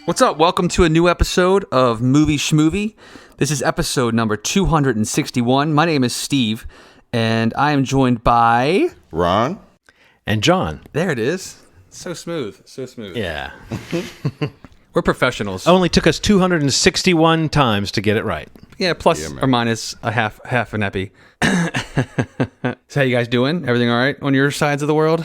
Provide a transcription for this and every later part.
What's up? Welcome to a new episode of Movie Schmovie. This is episode number 261. My name is Steve, and I am joined by... Ron. And John. There it is. So smooth. So smooth. Yeah. We're professionals. Only took us 261 times to get it right. Yeah, plus or minus a half an epi. So how you guys doing? Everything all right on your sides of the world?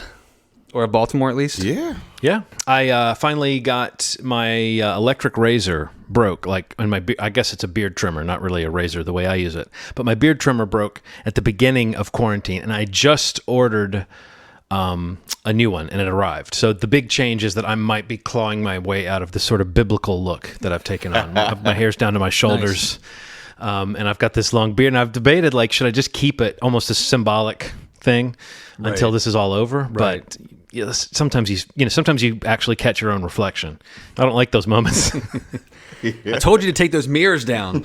Or Baltimore, at least? Yeah. Yeah. I finally got my electric razor broke. I guess it's a beard trimmer, not really a razor the way I use it. But my beard trimmer broke at the beginning of quarantine, and I just ordered a new one, and it arrived. So the big change is that I might be clawing my way out of the sort of biblical look that I've taken on. My hair's down to my shoulders, nice. And I've got this long beard, and I've debated, should I just keep it almost a symbolic thing until this is all over? Right. But sometimes you actually catch your own reflection. I don't like those moments. I told you to take those mirrors down.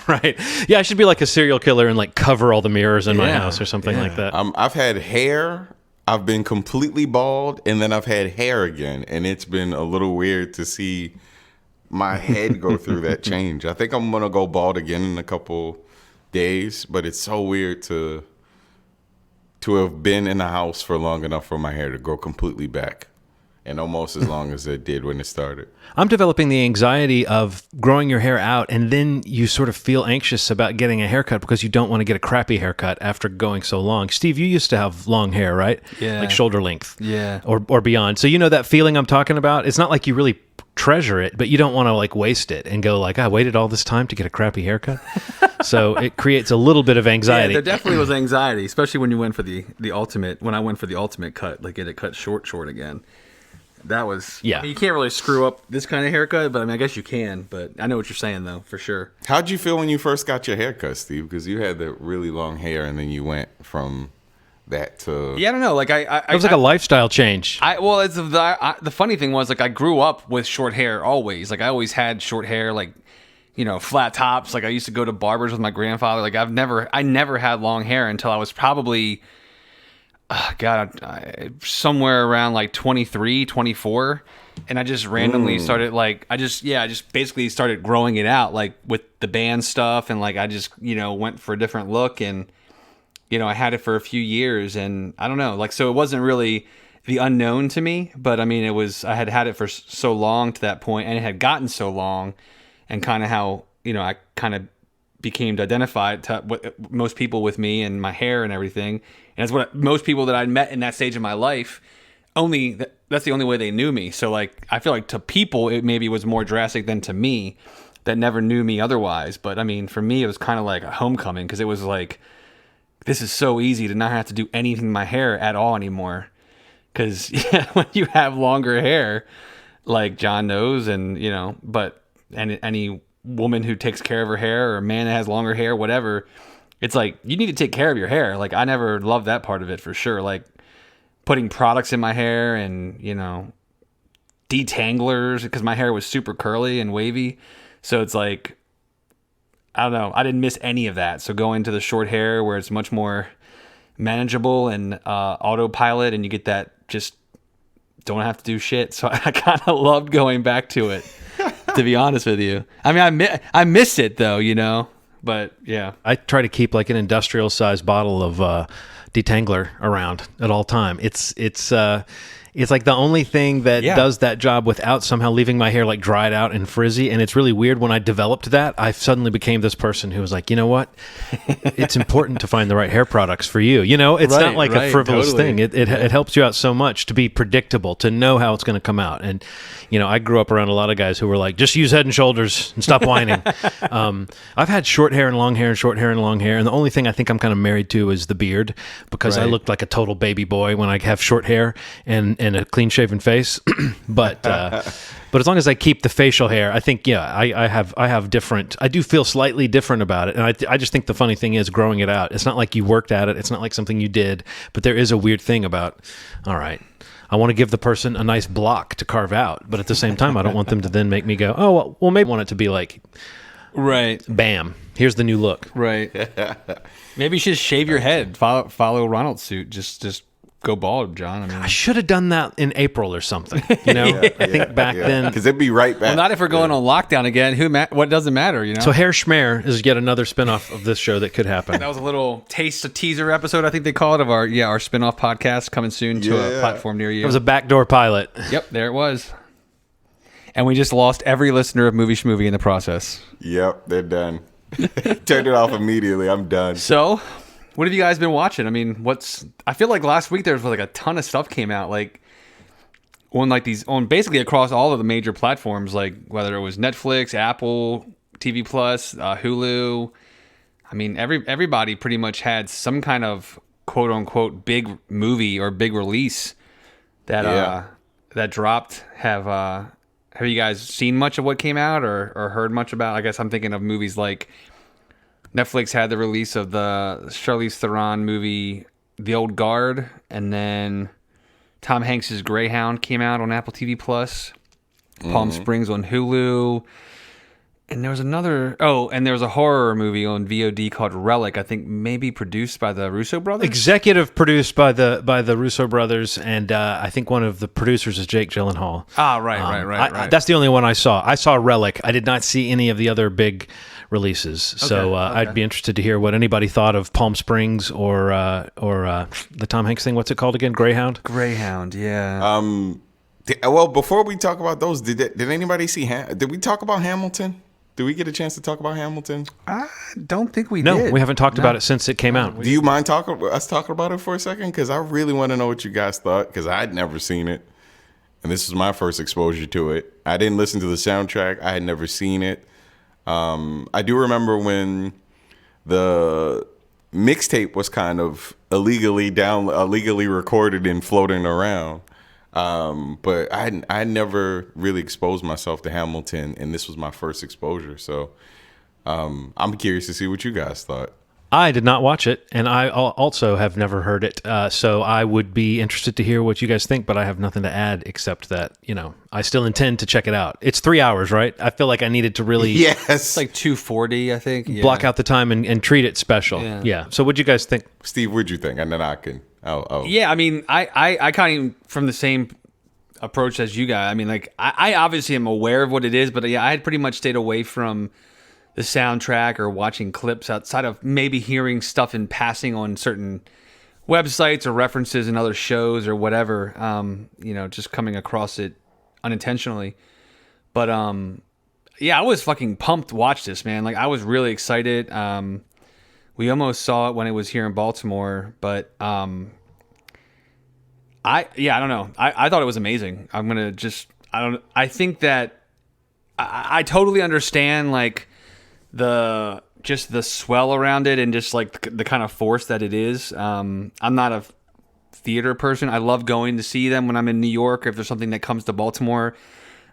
Right. Yeah, I should be like a serial killer and cover all the mirrors in my house or something like that. I've had hair. I've been completely bald, and then I've had hair again, and it's been a little weird to see my head go through that change. I think I'm gonna go bald again in a couple days, but it's so weird to have been in the house for long enough for my hair to grow completely back, and almost as long as it did when it started. I'm developing the anxiety of growing your hair out, and then you sort of feel anxious about getting a haircut because you don't want to get a crappy haircut after going so long. Steve, you used to have long hair, right? Yeah. Like shoulder length. Yeah. Or beyond. So you know that feeling I'm talking about? It's not like you really treasure it, but you don't want to waste it and go I waited all this time to get a crappy haircut. So it creates a little bit of anxiety. Yeah, there definitely was anxiety, especially when you went for the ultimate. When I went for the ultimate cut, get it cut short again. That was yeah. You can't really screw up this kind of haircut, but I guess you can. But I know what you're saying though, for sure. How'd you feel when you first got your haircut, Steve? Because you had the really long hair, and then you went from that to I don't know. It was a lifestyle change. It's the funny thing was I grew up with short hair always. I always had short hair, flat tops. I used to go to barbers with my grandfather. I never had long hair until I was probably somewhere around 23, 24, and I just randomly started I just basically started growing it out with the band stuff, and I just went for a different look, and I had it for a few years, and I don't know, so it wasn't really the unknown to me, but I had it for so long to that point, and it had gotten so long, and kind of how I kind of became identified to most people with me and my hair and everything. And that's what most people that I'd met in that stage of my life, that's the only way they knew me. So I feel to people it maybe was more drastic than to me that never knew me otherwise. But for me it was kind of like a homecoming, because it was this is so easy to not have to do anything to my hair at all anymore. Because when you have longer hair, John knows, and but any woman who takes care of her hair, or a man that has longer hair, whatever, it's you need to take care of your hair. I never loved that part of it, for sure. Putting products in my hair, and detanglers, because my hair was super curly and wavy. So it's I don't know, I didn't miss any of that. So going to the short hair where it's much more manageable and autopilot, and you get that just don't have to do shit. So I kind of loved going back to it, to be honest with you. I miss it though, but yeah. I try to keep an industrial sized bottle of detangler around at all time. It's the only thing that does that job without somehow leaving my hair dried out and frizzy. And it's really weird. When I developed that, I suddenly became this person who was you know what? It's important to find the right hair products for you. It's not a frivolous thing. It helps you out so much to be predictable, to know how it's going to come out. And, I grew up around a lot of guys who were just use Head and Shoulders and stop whining. I've had short hair and long hair and short hair and long hair. And the only thing I think I'm kind of married to is the beard, because I looked like a total baby boy when I have short hair and a clean-shaven face, but as long as I keep the facial hair, I think I have different. I do feel slightly different about it, and I just think the funny thing is growing it out. It's not like you worked at it. It's not like something you did, but there is a weird thing about. All right, I want to give the person a nice block to carve out, but at the same time, I don't want them to then make me go, oh well, maybe I want it to be right, bam, here's the new look. Right. Maybe you should shave your head. Follow Ronald's suit. Just go bald, John. I mean, I should have done that in April or something. You know, I think back then. Because it'd be right back. well, not if we're going on lockdown again. What doesn't matter, you know? So Hair Schmear is yet another spinoff of this show that could happen. That was a little a teaser episode, I think they call it, of our spinoff podcast coming soon to a platform near you. It was a backdoor pilot. Yep, there it was. And we just lost every listener of Movie Schmovie in the process. Yep, they're done. Turned it off immediately. I'm done. So, what have you guys been watching? I mean, I feel like last week there was like a ton of stuff came out, like on basically across all of the major platforms, like whether it was Netflix, Apple TV Plus, Hulu. I mean, everybody pretty much had some kind of quote unquote big movie or big release that dropped. Have you guys seen much of what came out or heard much about? I guess I'm thinking of movies like Netflix had the release of the Charlize Theron movie, The Old Guard, and then Tom Hanks's Greyhound came out on Apple TV Plus, Palm Springs on Hulu, and there was there was a horror movie on VOD called Relic, I think maybe produced by the Russo brothers? Executive produced by the Russo brothers, and I think one of the producers is Jake Gyllenhaal. Ah, right. That's the only one I saw. I saw Relic. I did not see any of the other big releases. So Okay. I'd be interested to hear what anybody thought of Palm Springs or the Tom Hanks thing. What's it called again? Greyhound? Greyhound, yeah. Well, before we talk about those, did anybody see? Did we talk about Hamilton? Did we get a chance to talk about Hamilton? I don't think we No, did. we haven't talked about it since it came out. Do you mind us talking about it for a second? Because I really want to know what you guys thought, because I'd never seen it. And this was my first exposure to it. I didn't listen to the soundtrack. I had never seen it. I do remember when the mixtape was kind of illegally recorded and floating around. But I never really exposed myself to Hamilton, and this was my first exposure. So I'm curious to see what you guys thought. I did not watch it, and I also have never heard it. So I would be interested to hear what you guys think, but I have nothing to add except that, I still intend to check it out. It's 3 hours, right? I feel like I needed to really Yes. like 240, I think. Yeah. block out the time and treat it special. Yeah. So what'd you guys think? Steve, what'd you think? And then I can. Yeah, I mean, I kind of from the same approach as you guys. I mean, like, I obviously am aware of what it is, but yeah, I had pretty much stayed away from the soundtrack or watching clips outside of maybe hearing stuff in passing on certain websites or references in other shows or whatever, just coming across it unintentionally. But, yeah, I was fucking pumped to watch this, man. Like, I was really excited. We almost saw it when it was here in Baltimore, but, I don't know. I thought it was amazing. I think that I totally understand, like, the swell around it and just like the kind of force that it is. I'm not a theater person. I love going to see them when I'm in New York, or if there's something that comes to Baltimore.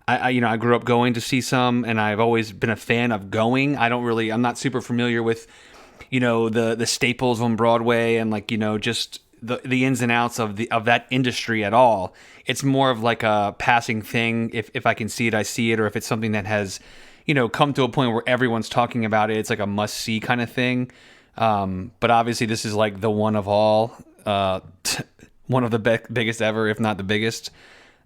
I grew up going to see some, and I've always been a fan of going. I'm not super familiar with, the staples on Broadway and like, just the ins and outs of that industry at all. It's more of like a passing thing. If I can see it, I see it. Or if it's something that has, come to a point where everyone's talking about it, it's like a must see kind of thing. But obviously this is like the one of all, one of the biggest ever, if not the biggest.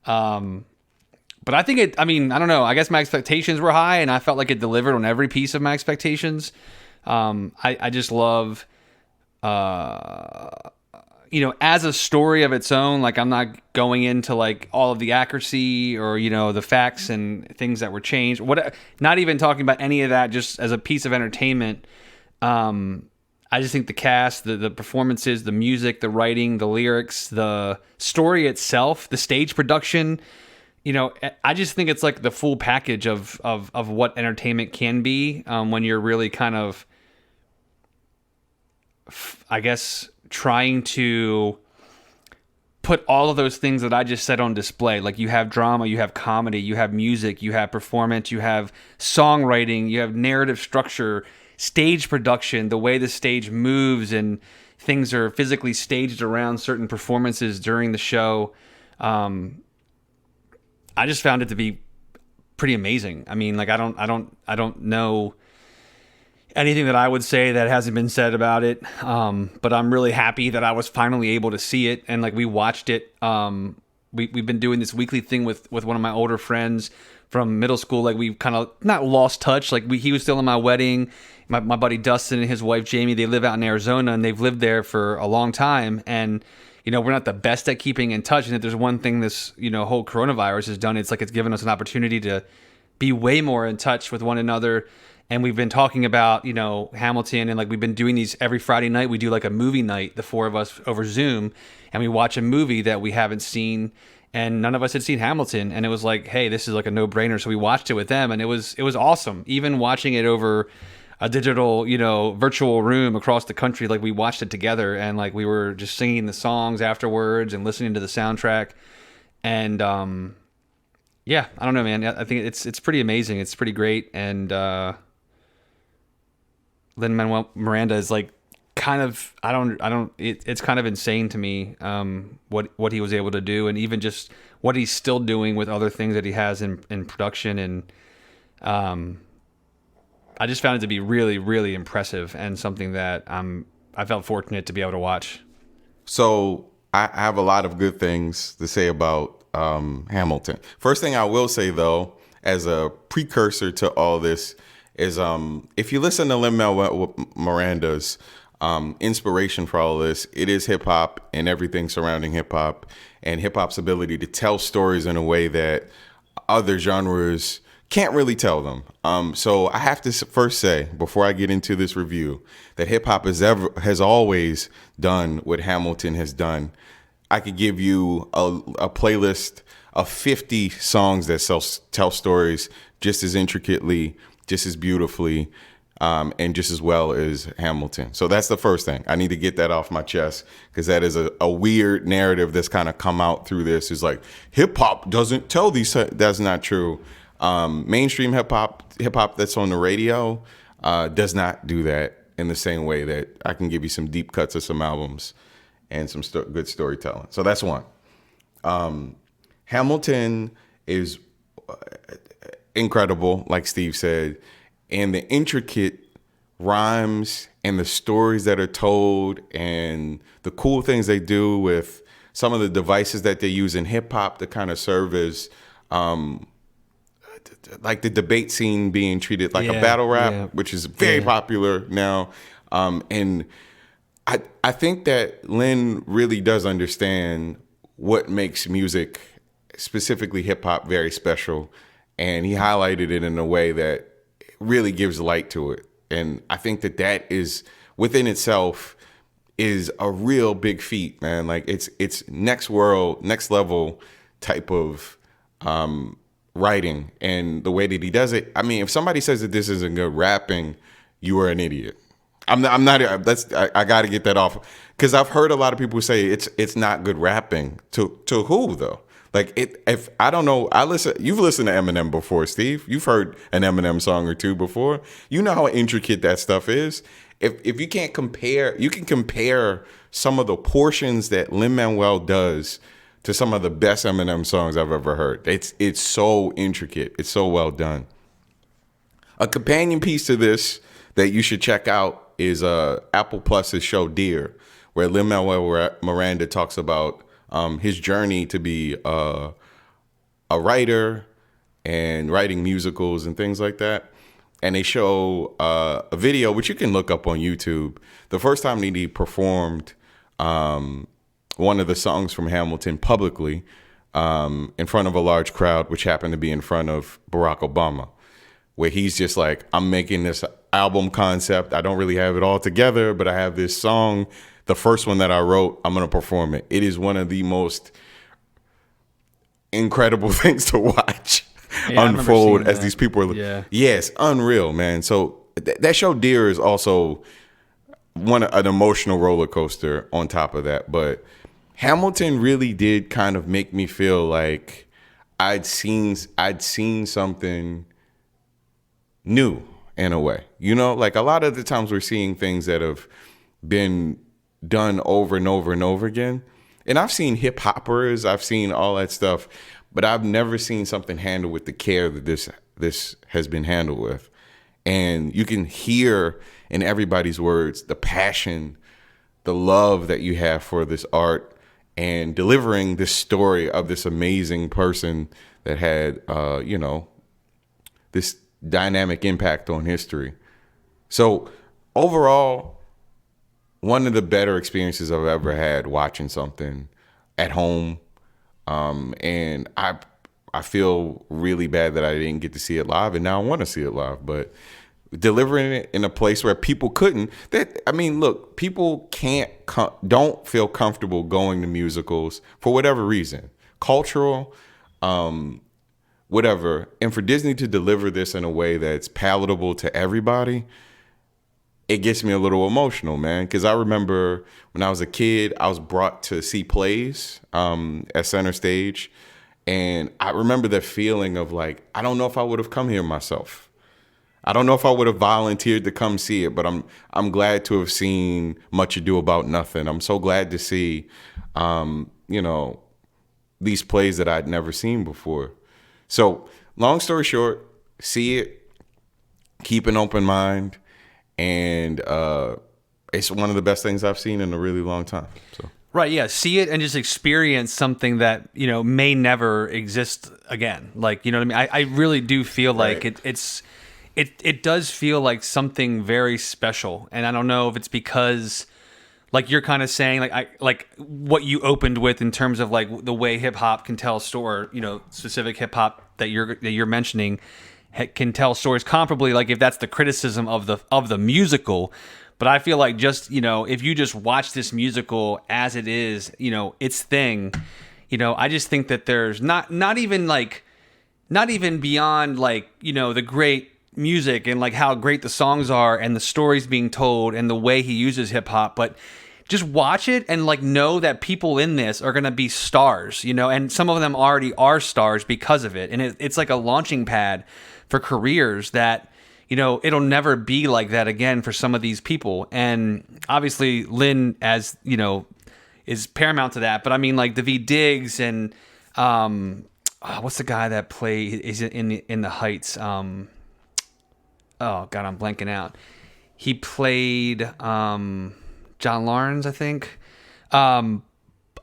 But I think I don't know. I guess my expectations were high, and I felt like it delivered on every piece of my expectations. I just love, as a story of its own, like I'm not going into like all of the accuracy or, the facts and things that were changed. Not even talking about any of that, just as a piece of entertainment. I just think the cast, the performances, the music, the writing, the lyrics, the story itself, the stage production, I just think it's like the full package of what entertainment can be, when you're really kind of, I guess, trying to put all of those things that I just said on display. Like, you have drama, you have comedy, you have music, you have performance, you have songwriting, you have narrative structure, stage production, the way the stage moves and things are physically staged around certain performances during the show. I just found it to be pretty amazing. I mean, like, I don't know anything that I would say that hasn't been said about it. But I'm really happy that I was finally able to see it, and like we watched it. We've been doing this weekly thing with one of my older friends from middle school. Like we've kind of not lost touch. Like he was still in my wedding. My buddy Dustin and his wife Jamie, they live out in Arizona, and they've lived there for a long time. And we're not the best at keeping in touch. And if there's one thing this whole coronavirus has done, it's like it's given us an opportunity to be way more in touch with one another. And we've been talking about, Hamilton, and like we've been doing these every Friday night. We do like a movie night, the four of us over Zoom, and we watch a movie that we haven't seen, and none of us had seen Hamilton. And it was like, hey, this is like a no-brainer. So we watched it with them, and it was awesome. Even watching it over a digital, virtual room across the country, like we watched it together, and like we were just singing the songs afterwards and listening to the soundtrack. And yeah, I don't know, man. I think it's pretty amazing. It's pretty great. And Lin-Manuel Miranda is like kind of, it's kind of insane to me what he was able to do, and even just what he's still doing with other things that he has in production. And I just found it to be really, really impressive, and something that I felt fortunate to be able to watch. So I have a lot of good things to say about Hamilton. First thing I will say, though, as a precursor to all this, is if you listen to Lin-Manuel Miranda's inspiration for all of this, it is hip hop and everything surrounding hip hop, and hip hop's ability to tell stories in a way that other genres can't really tell them. So I have to first say, before I get into this review, that hip hop has always done what Hamilton has done. I could give you a playlist of 50 songs that tell stories just as intricately, just as beautifully, and just as well as Hamilton. So that's the first thing. I need to get that off my chest, because that is a weird narrative that's kind of come out through this. Is like, hip hop doesn't tell these. That's not true. Mainstream hip hop that's on the radio does not do that in the same way that I can give you some deep cuts of some albums and some good storytelling. So that's one. Hamilton is incredible, like Steve said, and the intricate rhymes and the stories that are told and the cool things they do with some of the devices that they use in hip hop to kind of serve as like the debate scene being treated like a battle rap, which is very popular now. And I think that Lin really does understand what makes music, specifically hip hop, very special. And he highlighted it in a way that really gives light to it. And I think that is, within itself, is a real big feat, man. Like it's next level type of writing, and the way that he does it. I mean, if somebody says that this isn't good rapping, you are an idiot. I'm not. I got to get that off, because I've heard a lot of people say it's not good rapping. To who though? Like if I don't know, you've listened to Eminem before, Steve. You've heard an Eminem song or two before. You know how intricate that stuff is. If you can't compare, you can compare some of the portions that Lin-Manuel does to some of the best Eminem songs I've ever heard. It's so intricate. It's so well done. A companion piece to this that you should check out is Apple Plus's show Dear, where Lin-Manuel Miranda talks about his journey to be a writer and writing musicals and things like that. And they show a video, which you can look up on YouTube, the first time that he performed one of the songs from Hamilton publicly in front of a large crowd, which happened to be in front of Barack Obama, where he's just like, I'm making this album concept. I don't really have it all together, but I have this song, the first one that I wrote, I'm going to perform it. It is one of the most incredible things to watch unfold as these people are. Yes, unreal, man. So that show Dear is also an emotional roller coaster on top of that. But Hamilton really did kind of make me feel like I'd seen something new in a way. You know, like a lot of the times we're seeing things that have been done over and over and over again. And I've seen hip hoppers, I've seen all that stuff, but I've never seen something handled with the care that this has been handled with. And you can hear in everybody's words the passion, the love that you have for this art, and delivering this story of this amazing person that had, this dynamic impact on history. So overall, one of the better experiences I've ever had watching something at home. And I feel really bad that I didn't get to see it live, and now I want to see it live. But delivering it in a place where people couldn't. Look, people don't feel comfortable going to musicals for whatever reason, cultural, whatever. And for Disney to deliver this in a way that's palatable to everybody, it gets me a little emotional, man. Because I remember when I was a kid, I was brought to see plays at Center Stage. And I remember the feeling of like, I don't know if I would have come here myself. I don't know if I would have volunteered to come see it, but I'm glad to have seen Much Ado About Nothing. I'm so glad to see, these plays that I'd never seen before. So long story short, see it, keep an open mind, and it's one of the best things I've seen in a really long time. So. Right, yeah. See it and just experience something that, may never exist again. Like, you know what I mean? I really do feel like it does feel like something very special. And I don't know if it's because, like you're kind of saying, like what you opened with in terms of like the way hip hop can tell a story, specific hip hop that you're mentioning can tell stories comparably. Like if that's the criticism of the musical. But I feel like just, if you just watch this musical as it is, its thing, I just think that there's not even beyond like, the great music and like how great the songs are and the stories being told and the way he uses hip hop, but just watch it and like know that people in this are going to be stars, and some of them already are stars because of it. And it's like a launching pad for careers that, it'll never be like that again for some of these people. And obviously Lin, as is paramount to that. But I mean, like Daveed Diggs and what's the guy that is in the Heights? Oh God, I'm blanking out. He played John Lawrence, I think. I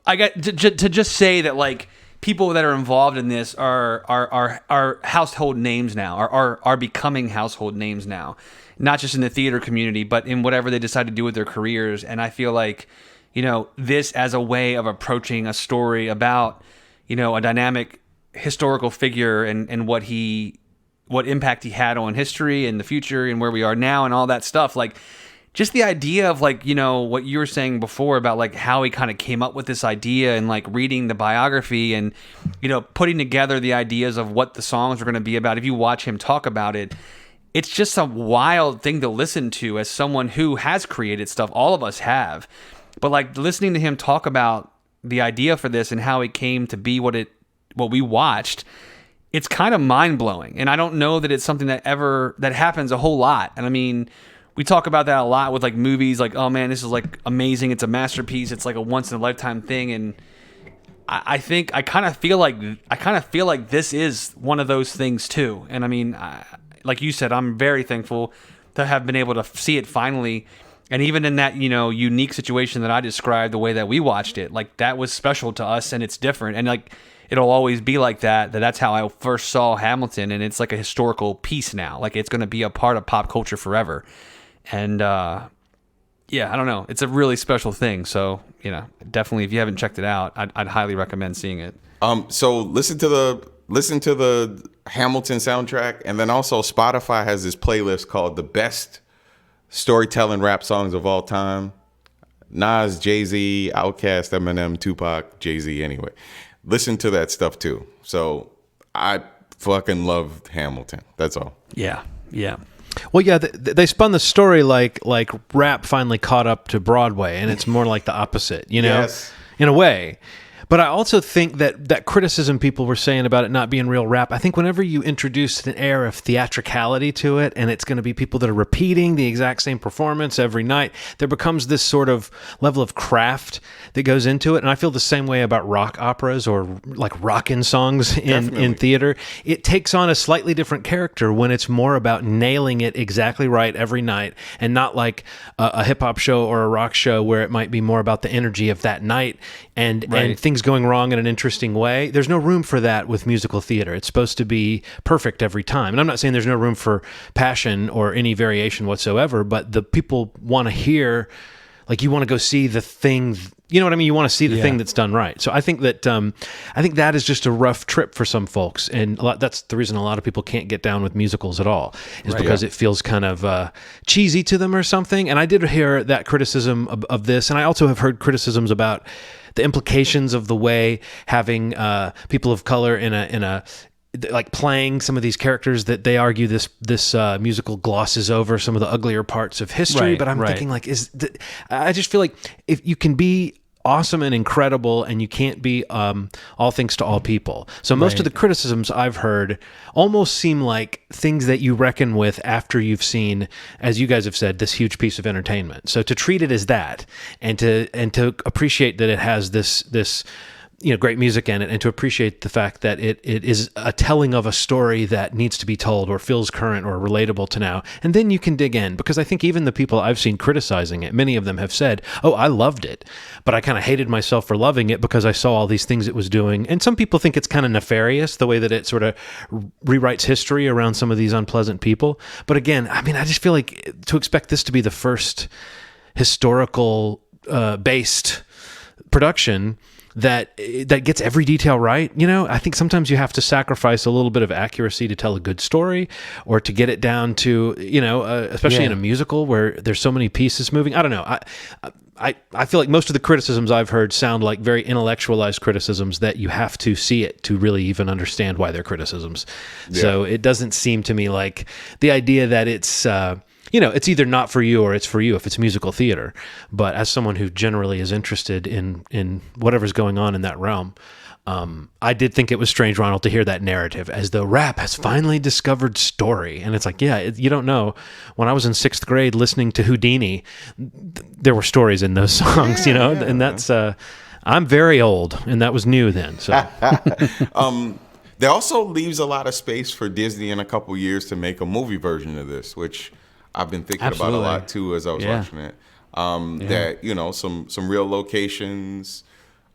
got to just say that like people that are involved in this are household names now, are becoming household names now, not just in the theater community, but in whatever they decide to do with their careers. And I feel like, this as a way of approaching a story about, a dynamic historical figure and what impact he had on history and the future and where we are now and all that stuff. Like, just the idea of like, what you were saying before about like how he kind of came up with this idea and like reading the biography and, putting together the ideas of what the songs are going to be about. If you watch him talk about it, it's just a wild thing to listen to as someone who has created stuff. All of us have. But like listening to him talk about the idea for this and how it came to be what we watched, it's kind of mind blowing. And I don't know that it's something that happens a whole lot. And I mean, we talk about that a lot with like movies, like, oh man, this is like amazing. It's a masterpiece. It's like a once in a lifetime thing. And I kind of feel like this is one of those things too. And I mean, like you said, I'm very thankful to have been able to see it finally. And even in that, unique situation that I described, the way that we watched it, like that was special to us and it's different. And like, it'll always be like that. That's how I first saw Hamilton. And it's like a historical piece now. Like it's going to be a part of pop culture forever. And I don't know. It's a really special thing. So, definitely if you haven't checked it out, I'd highly recommend seeing it. So listen to the Hamilton soundtrack, and then also Spotify has this playlist called the best storytelling rap songs of all time. Nas, Jay-Z, Outkast, Eminem, Tupac, Jay-Z, anyway. Listen to that stuff too. So I fucking loved Hamilton. That's all. Yeah. Yeah. Well, yeah, they spun the story like rap finally caught up to Broadway, and it's more like the opposite, Yes. in a way. But I also think that criticism people were saying about it not being real rap, I think whenever you introduce an air of theatricality to it, and it's going to be people that are repeating the exact same performance every night, there becomes this sort of level of craft that goes into it. And I feel the same way about rock operas or like rockin' songs in theater. It takes on a slightly different character when it's more about nailing it exactly right every night, and not like a hip-hop show or a rock show where it might be more about the energy of that night and things going wrong in an interesting way. There's no room for that with musical theater. It's supposed to be perfect every time. And I'm not saying there's no room for passion or any variation whatsoever, but the people want to hear, like, you want to go see the thing, you know what I mean? You want to see the thing that's done right. So I think that is just a rough trip for some folks. And that's the reason a lot of people can't get down with musicals at all, is because it feels kind of cheesy to them or something. And I did hear that criticism of this. And I also have heard criticisms about the implications of the way having people of color in a like playing some of these characters, that they argue this musical glosses over some of the uglier parts of history. But I'm thinking, like, I just feel like if you can be awesome and incredible, and you can't be all things to all people. So most of the criticisms I've heard almost seem like things that you reckon with after you've seen, as you guys have said, this huge piece of entertainment. So to treat it as that, and to appreciate that it has this great music in it, and to appreciate the fact that it is a telling of a story that needs to be told or feels current or relatable to now. And then you can dig in, because I think even the people I've seen criticizing it, many of them have said, oh, I loved it, but I kind of hated myself for loving it because I saw all these things it was doing. And some people think it's kind of nefarious, the way that it sort of rewrites history around some of these unpleasant people. But again, I mean, I just feel like to expect this to be the first historical based production that gets every detail right. I think sometimes you have to sacrifice a little bit of accuracy to tell a good story, or to get it down to, especially in a musical where there's so many pieces moving. I don't know. I feel like most of the criticisms I've heard sound like very intellectualized criticisms that you have to see it to really even understand why they're criticisms. Yeah. So it doesn't seem to me like the idea that it's, it's either not for you or it's for you if it's musical theater. But as someone who generally is interested in whatever's going on in that realm, I did think it was strange, Ronald, to hear that narrative as though rap has finally discovered story. And it's like, you don't know. When I was in 6th grade listening to Houdini, there were stories in those songs, and that's, I'm very old, and that was new then. So. There also leaves a lot of space for Disney in a couple years to make a movie version of this, which I've been thinking about a lot too as I was watching it. That some real locations,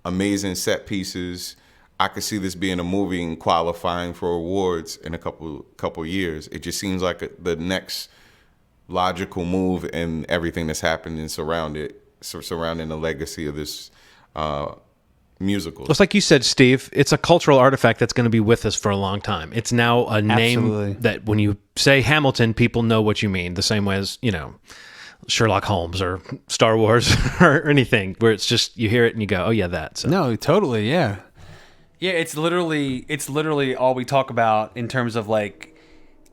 amazing set pieces. I could see this being a movie and qualifying for awards in a couple years. It just seems like the next logical move in everything that's happened and surrounding the legacy of this musical. It's like you said, Steve, it's a cultural artifact that's going to be with us for a long time. It's now a name that when you say Hamilton, people know what you mean, the same way as, Sherlock Holmes or Star Wars or anything, where it's just, you hear it and you go, oh yeah, that. So. No, totally. Yeah. Yeah. It's literally all we talk about in terms of like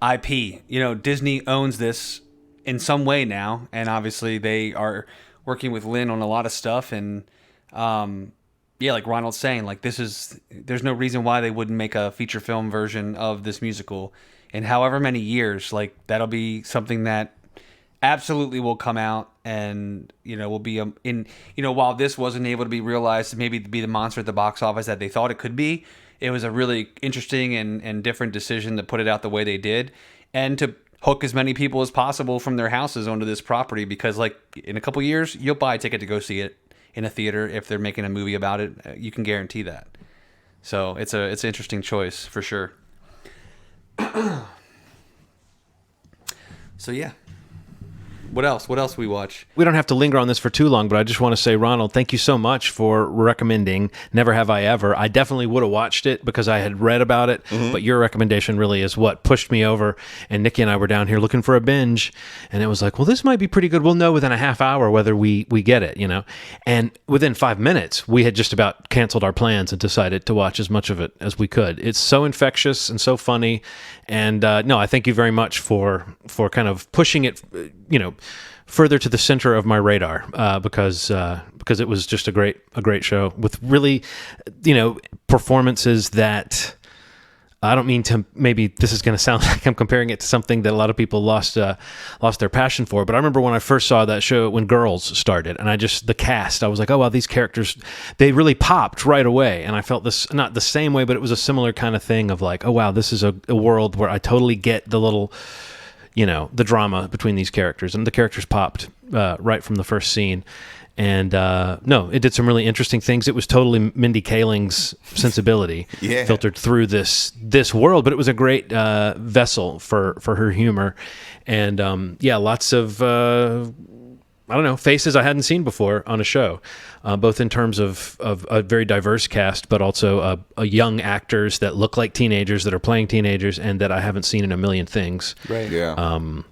IP. Disney owns this in some way now. And obviously they are working with Lin on a lot of stuff. And, like Ronald's saying, like there's no reason why they wouldn't make a feature film version of this musical in however many years. Like that'll be something that absolutely will come out and, will be while this wasn't able to be realized, maybe to be the monster at the box office that they thought it could be. It was a really interesting and different decision to put it out the way they did, and to hook as many people as possible from their houses onto this property, because like in a couple years, you'll buy a ticket to go see it in a theater if they're making a movie about it. You can guarantee that. So it's an interesting choice for sure. So yeah. What else we watch? We don't have to linger on this for too long, but I just want to say, Ronald, thank you so much for recommending Never Have I Ever. I definitely would have watched it because I had read about it, but your recommendation really is what pushed me over. And Nikki and I were down here looking for a binge, and it was like, well, this might be pretty good. We'll know within a half hour whether we get it, And within 5 minutes, we had just about canceled our plans and decided to watch as much of it as we could. It's so infectious and so funny. And no, I thank you very much for kind of pushing it, further to the center of my radar because it was just a great show with really, performances that. I don't mean to, maybe this is going to sound like I'm comparing it to something that a lot of people lost their passion for, but I remember when I first saw that show when Girls started, and the cast, I was like, oh, wow, these characters, they really popped right away, and I felt this, not the same way, but it was a similar kind of thing of like, oh, wow, this is a world where I totally get the little, the drama between these characters, and the characters popped right from the first scene. And no, it did some really interesting things. It was totally Mindy Kaling's sensibility filtered through this world, but it was a great vessel for her humor. And lots of faces I hadn't seen before on a show, both in terms of a very diverse cast, but also young actors that look like teenagers that are playing teenagers and that I haven't seen in a million things. Right. Yeah. And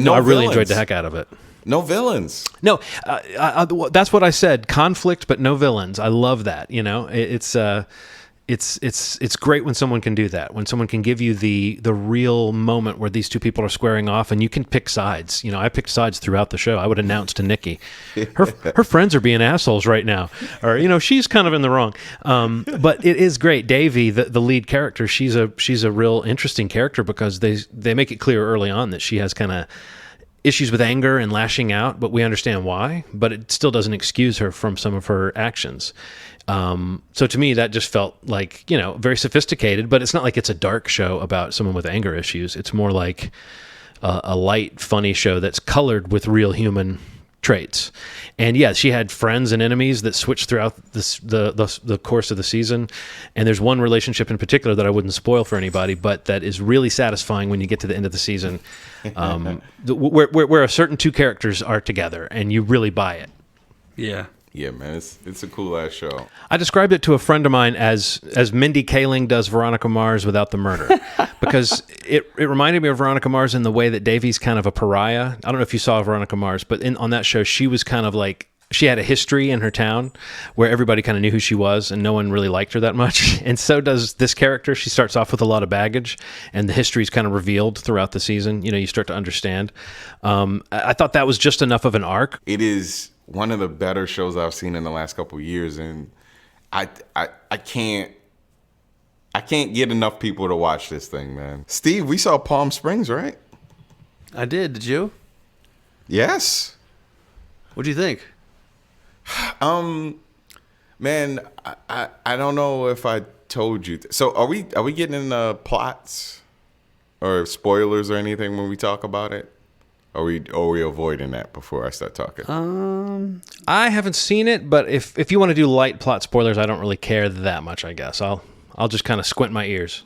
I really enjoyed the heck out of it. No villains. No, that's what I said. Conflict, but no villains. I love that. It's great when someone can do that. When someone can give you the real moment where these two people are squaring off, and you can pick sides. I picked sides throughout the show. I would announce to Nikki, her friends are being assholes right now, or she's kind of in the wrong. But it is great. Davy, the lead character, she's a real interesting character because they make it clear early on that she has kind of issues with anger and lashing out, but we understand why, but it still doesn't excuse her from some of her actions. So to me, that just felt like, very sophisticated, but it's not like it's a dark show about someone with anger issues. It's more like a light, funny show that's colored with real human traits. And yeah, she had friends and enemies that switched throughout the course of the season. And there's one relationship in particular that I wouldn't spoil for anybody, but that is really satisfying when you get to the end of the season, where a certain two characters are together and you really buy it. Yeah. Yeah, man, it's a cool ass show. I described it to a friend of mine as Mindy Kaling does Veronica Mars without the murder, because it reminded me of Veronica Mars in the way that Davy's kind of a pariah. I don't know if you saw Veronica Mars, but on that show, she was kind of like, she had a history in her town where everybody kind of knew who she was and no one really liked her that much. And so does this character. She starts off with a lot of baggage and the history is kind of revealed throughout the season. You start to understand. I thought that was just enough of an arc. It is one of the better shows I've seen in the last couple of years, and I can't get enough people to watch this thing, man. Steve, we saw Palm Springs, right? I did. Did you? Yes. What do you think? Man, I don't know if I told you. So are we getting into plots or spoilers or anything when we talk about it? Are we avoiding that before I start talking? I haven't seen it, but if you want to do light plot spoilers, I don't really care that much, I guess. I'll just kind of squint my ears.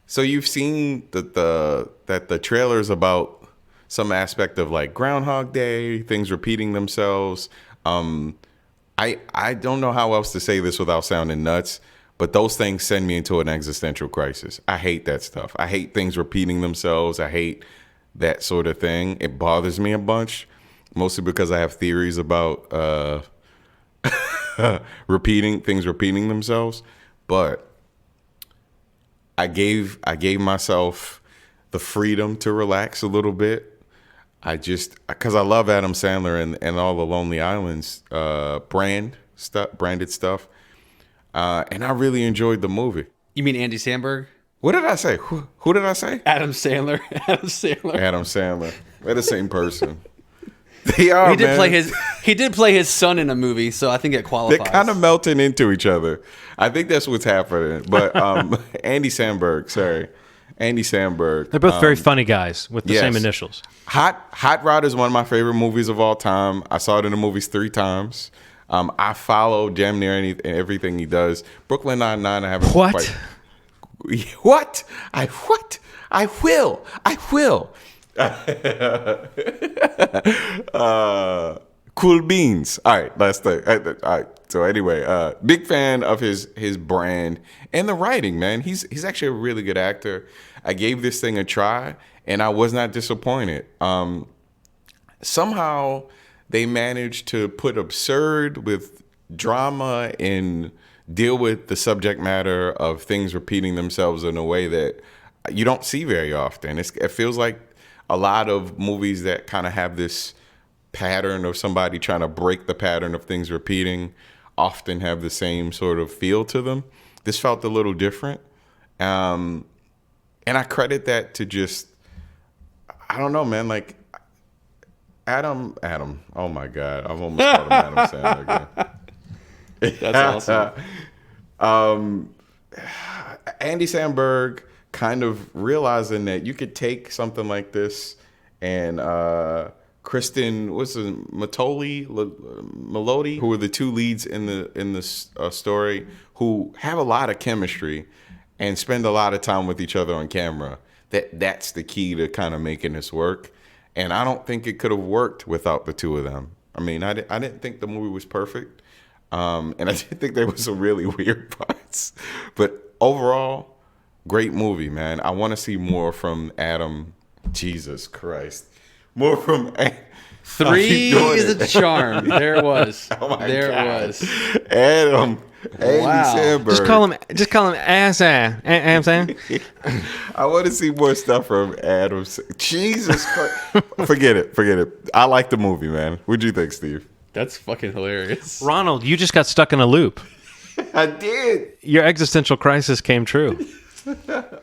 So you've seen that the trailer's about some aspect of like Groundhog Day, things repeating themselves. I don't know how else to say this without sounding nuts, but those things send me into an existential crisis. I hate that stuff. I hate things repeating themselves. I hate that sort of thing. It bothers me a bunch, mostly because I have theories about repeating themselves. But I gave myself the freedom to relax a little bit. Because I love Adam Sandler and all the Lonely Islands branded stuff, and I really enjoyed the movie. You mean Andy Samberg? What did I say? Who did I say? Adam Sandler. Adam Sandler. They're the same person. They are. He did play his son in a movie, so I think it qualifies. They're kind of melting into each other. I think that's what's happening. But Andy Samberg. They're both very funny guys with the same initials. Hhwhat is one of my favorite movies of all time. I saw it in the movies 3 times. I follow damn near everything he does. Brooklyn Nine-Nine, I haven't quite. What? I will. Cool beans. All right, last thing. All right. So anyway, big fan of his brand and the writing, man. He's actually a really good actor. I gave this thing a try, and I was not disappointed. Somehow they managed to put absurd with drama and deal with the subject matter of things repeating themselves in a way that you don't see very often. It feels like a lot of movies that kind of have this pattern of somebody trying to break the pattern of things repeating often have the same sort of feel to them. This felt a little different. And I credit that to just, I don't know, man, like Adam, oh my God, I've almost called him Adam Sandler again. That's awesome. Andy Samberg kind of realizing that you could take something like this and Cristin, Milioti, who are the two leads in the story, who have a lot of chemistry and spend a lot of time with each other on camera. That's the key to kind of making this work. And I don't think it could have worked without the two of them. I mean, I didn't think the movie was perfect. And I did think there was some really weird parts. But overall, great movie, man. I want to see more from Adam. Jesus Christ. More from Adam. 3 is a charm. There it was. Oh my there God. it was. Andy Samberg. Just call him ass. I'm saying. I want to see more stuff from Adam. Jesus Christ. Forget it. I like the movie, man. What'd you think, Steve? That's fucking hilarious. Ronald, you just got stuck in a loop. I did. Your existential crisis came true.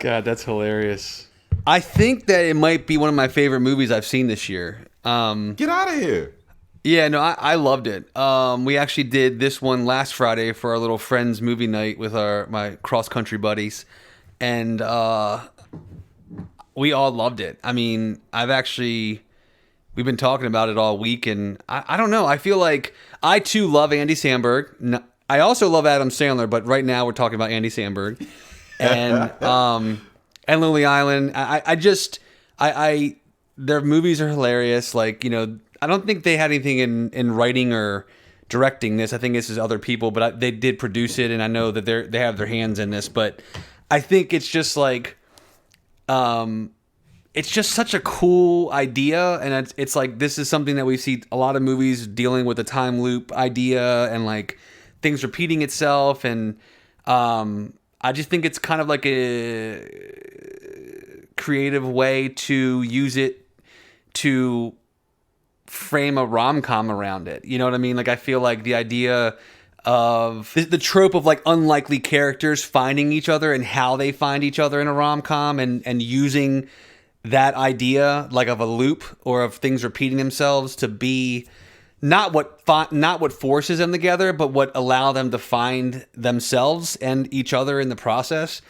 God, that's hilarious. I think that it might be one of my favorite movies I've seen this year. Get out of here. Yeah, no, I loved it. We actually did this one last Friday for our little friends movie night with my cross country buddies, and we all loved it. I mean, we've been talking about it all week, and I don't know. I feel like I too love Andy Samberg. I also love Adam Sandler, but right now we're talking about Andy Samberg, and Lily Island. Their movies are hilarious. Like, you know, I don't think they had anything in writing or directing this. I think this is other people, but they did produce it, and I know that they have their hands in this. But I think it's just like, it's just such a cool idea, and it's like this is something that we see a lot of movies dealing with, the time loop idea and like things repeating itself, and I just think it's kind of like a creative way to use it to frame a rom-com around it. You know what I mean? Like, I feel like the idea of the trope of like unlikely characters finding each other and how they find each other in a rom-com, and using that idea like of a loop or of things repeating themselves to be not what forces them together, but what allow them to find themselves and each other in the process.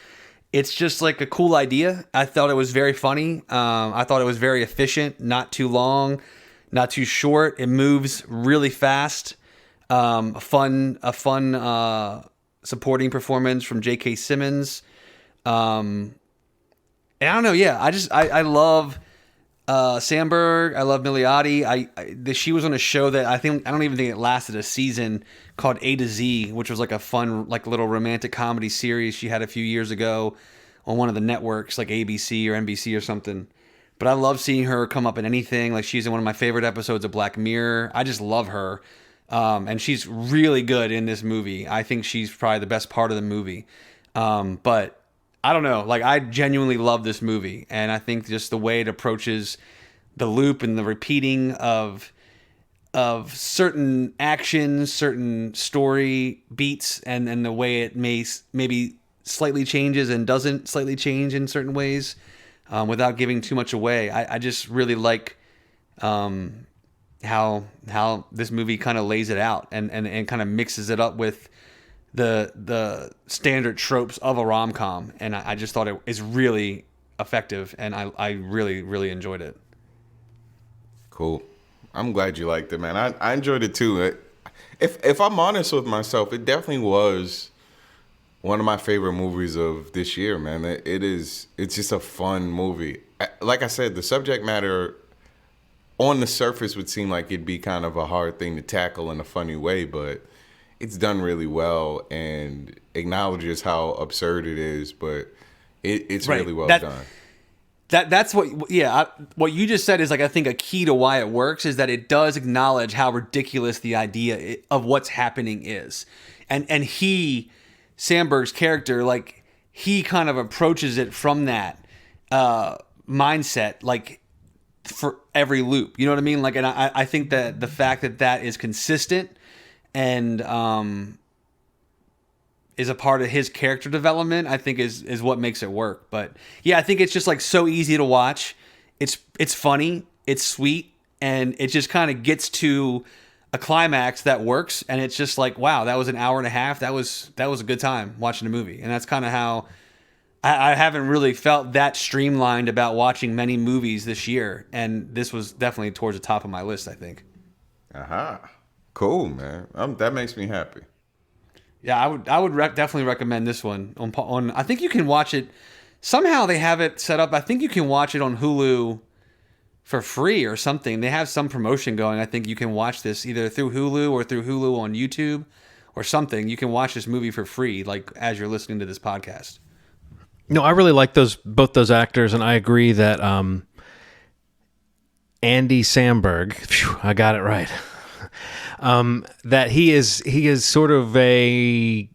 It's just like a cool idea. I thought it was very funny. I thought it was very efficient, not too long, not too short. It moves really fast. A fun supporting performance from J.K. Simmons. And I don't know. Yeah, I love Samberg. I love Milioti. She was on a show that I don't even think it lasted a season, called A to Z, which was like a fun, like little romantic comedy series she had a few years ago on one of the networks, like ABC or NBC or something. But I love seeing her come up in anything. Like, she's in one of my favorite episodes of Black Mirror. I just love her. And she's really good in this movie. I think she's probably the best part of the movie. But I don't know. Like, I genuinely love this movie. And I think just the way it approaches the loop and the repeating of certain actions, certain story beats, and the way it maybe slightly changes and doesn't slightly change in certain ways, without giving too much away. I just really like how this movie kind of lays it out and kind of mixes it up with the standard tropes of a rom-com. And I just thought it is really effective, and I really, really enjoyed it. Cool. I'm glad you liked it, man. I enjoyed it too. If I'm honest with myself, it definitely was one of my favorite movies of this year, man. It's just a fun movie. Like I said, the subject matter on the surface would seem like it'd be kind of a hard thing to tackle in a funny way, but it's done really well and acknowledges how absurd it is, but it's right. Really well done. That's what you just said is, like, I think a key to why it works is that it does acknowledge how ridiculous the idea of what's happening is. And Samberg's character, like, he kind of approaches it from that mindset. Like, for every loop. You know what I mean? Like, and I think that the fact that is consistent and is a part of his character development, I think is what makes it work. But yeah, I think it's just like so easy to watch. It's funny, it's sweet, and it just kind of gets to a climax that works, and it's just like, wow, that was an hour and a half. That was a good time watching a movie. And that's kind of how I haven't really felt that streamlined about watching many movies this year, and this was definitely towards the top of my list, I think. Cool, man. That makes me happy. Yeah, I would definitely recommend this one on. I think you can watch it. Somehow they have it set up. I think you can watch it on Hulu for free or something. They have some promotion going. I think you can watch this either through Hulu or through Hulu on YouTube or something. You can watch this movie for free, like as you're listening to this podcast. No, I really like both those actors, and I agree that Andy Samberg, I got it right. That he is sort of a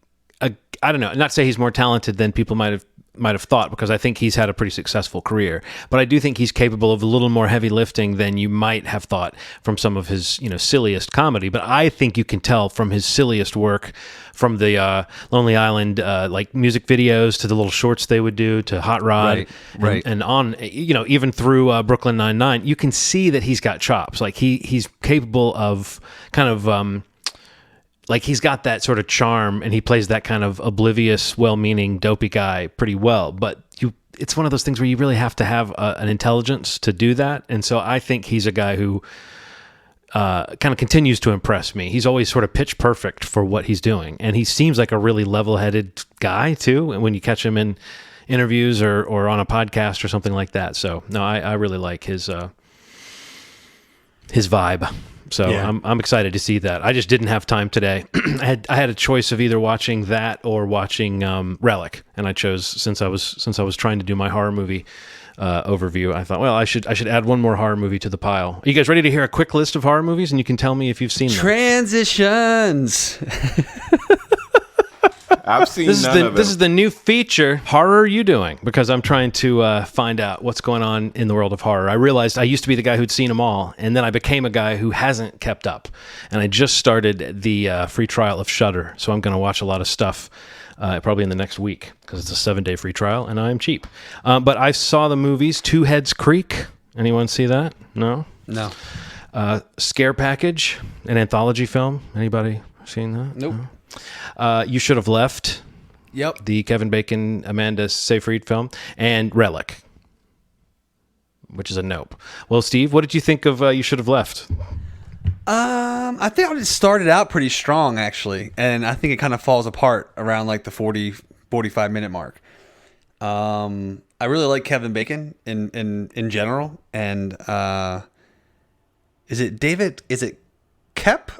I don't know, not to say he's more talented than people might have thought, because I think he's had a pretty successful career, but I do think he's capable of a little more heavy lifting than you might have thought from some of his, silliest comedy. But I think you can tell from his silliest work, from the Lonely Island like music videos to the little shorts they would do to Hot Rod, right. And on, even through Brooklyn Nine-Nine, you can see that he's got chops. Like he's capable of kind of like he's got that sort of charm, and he plays that kind of oblivious, well-meaning, dopey guy pretty well. But it's one of those things where you really have to have an intelligence to do that. And so I think he's a guy who kind of continues to impress me. He's always sort of pitch perfect for what he's doing. And he seems like a really level-headed guy, too, when you catch him in interviews or on a podcast or something like that. So, no, I really like his vibe. So yeah. I'm excited to see that. I just didn't have time today. I had a choice of either watching that or watching Relic, and I chose since I was trying to do my horror movie overview. I thought, well, I should add one more horror movie to the pile. Are you guys ready to hear a quick list of horror movies, and you can tell me if you've seen them? Transitions. I've seen none of them. This is the new feature. Horror you doing? Because I'm trying to find out what's going on in the world of horror. I realized I used to be the guy who'd seen them all, and then I became a guy who hasn't kept up. And I just started the free trial of Shudder, so I'm going to watch a lot of stuff probably in the next week, because it's a 7-day free trial, and I'm cheap. But I saw the movies Two Heads Creek. Anyone see that? No? No. Scare Package, an anthology film. Anybody seen that? Nope. No? You Should Have Left. Yep. The Kevin Bacon, Amanda Seyfried film. And Relic, which is a nope. Well, Steve, what did you think of You Should Have Left? I think it started out pretty strong, actually. And I think it kind of falls apart around like the 45 minute mark. I really like Kevin Bacon in general. And is it Kep?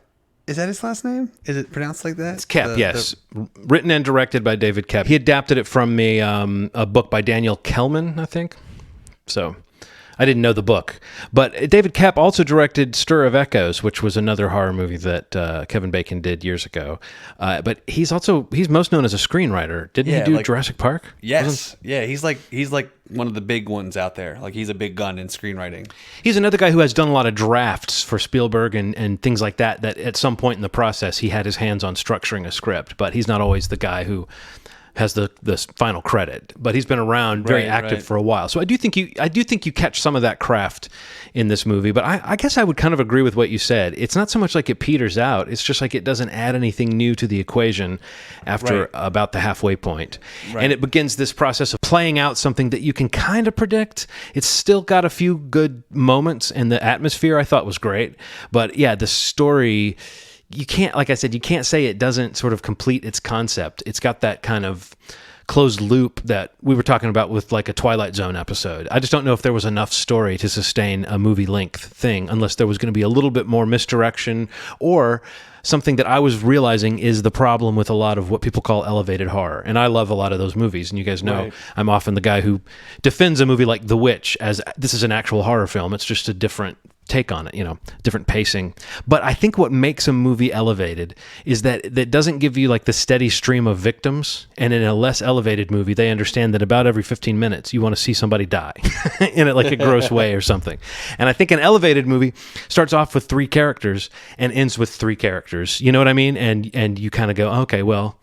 Is that his last name? Is it pronounced like that? It's Kep, yes. Written and directed by David Kep. He adapted it from a book by Daniel Kellman, I think. So I didn't know the book. But David Kep also directed Stir of Echoes, which was another horror movie that Kevin Bacon did years ago. But he's most known as a screenwriter. Didn't he do Jurassic Park? Yes. Yeah, he's like one of the big ones out there. Like, he's a big gun in screenwriting. He's another guy who has done a lot of drafts for Spielberg and things like that at some point in the process he had his hands on structuring a script, but he's not always the guy who has the final credit. But he's been around, very active for a while. So I do think you catch some of that craft in this movie. But I guess I would kind of agree with what you said. It's not so much like it peters out. It's just like it doesn't add anything new to the equation after about the halfway point. Right. And it begins this process of playing out something that you can kind of predict. It's still got a few good moments, and the atmosphere I thought was great. But yeah, the story, you can't, like I said, you can't say it doesn't sort of complete its concept. It's got that kind of closed loop that we were talking about with like a Twilight Zone episode. I just don't know if there was enough story to sustain a movie length thing, unless there was going to be a little bit more misdirection, or something that I was realizing is the problem with a lot of what people call elevated horror. And I love a lot of those movies. And you guys know I'm often the guy who defends a movie like The Witch as this is an actual horror film. It's just a different take on it, different pacing. But I think what makes a movie elevated is that doesn't give you like the steady stream of victims. And in a less elevated movie, they understand that about every 15 minutes, you want to see somebody die in it like a gross way or something. And I think an elevated movie starts off with 3 characters and ends with 3 characters. You know what I mean? And you kind of go, okay, well,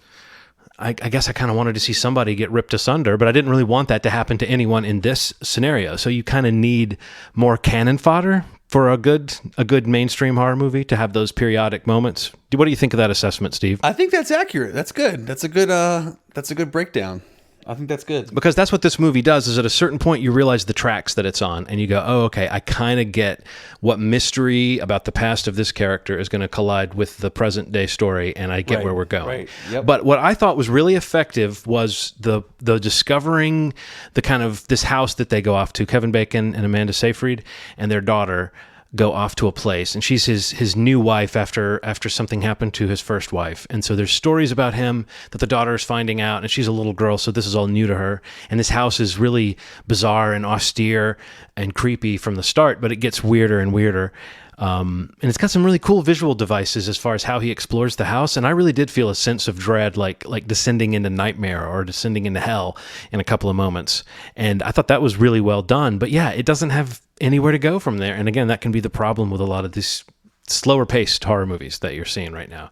I guess I kind of wanted to see somebody get ripped asunder, but I didn't really want that to happen to anyone in this scenario. So you kind of need more cannon fodder for a good mainstream horror movie to have those periodic moments. What do you think of that assessment, Steve? I think that's accurate. That's good. That's a good breakdown. I think that's good. Because that's what this movie does, is at a certain point you realize the tracks that it's on and you go, oh, okay, I kind of get what mystery about the past of this character is going to collide with the present day story, and I get where we're going. Right. Yep. But what I thought was really effective was the discovering the kind of this house that they go off to. Kevin Bacon and Amanda Seyfried and their daughter go off to a place, and she's his new wife after something happened to his first wife. And so there's stories about him that the daughter is finding out, and she's a little girl, so this is all new to her. And this house is really bizarre and austere and creepy from the start, but it gets weirder and weirder. And it's got some really cool visual devices as far as how he explores the house. And I really did feel a sense of dread, like descending into nightmare or descending into hell in a couple of moments. And I thought that was really well done. But yeah, it doesn't have anywhere to go from there. And again, that can be the problem with a lot of these slower paced horror movies that you're seeing right now.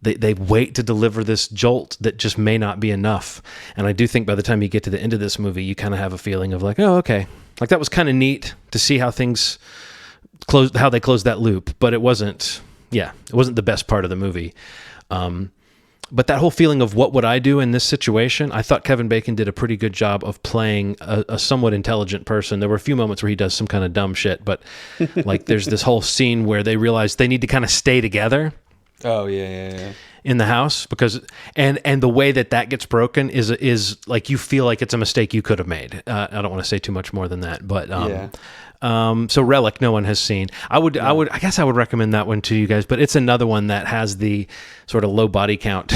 They wait to deliver this jolt that just may not be enough. And I do think by the time you get to the end of this movie, you kind of have a feeling of like, oh, okay. Like that was kind of neat to see how things how they closed that loop, but it wasn't the best part of the movie. But that whole feeling of what would I do in this situation, I thought Kevin Bacon did a pretty good job of playing a somewhat intelligent person. There were a few moments where he does some kind of dumb shit, but like there's this whole scene where they realize they need to kind of stay together. Oh yeah. In the house, because and the way that gets broken is like you feel like it's a mistake you could have made. I don't want to say too much more than that, but so Relic, no one has seen. I guess I would recommend that one to you guys, but it's another one that has the sort of low body count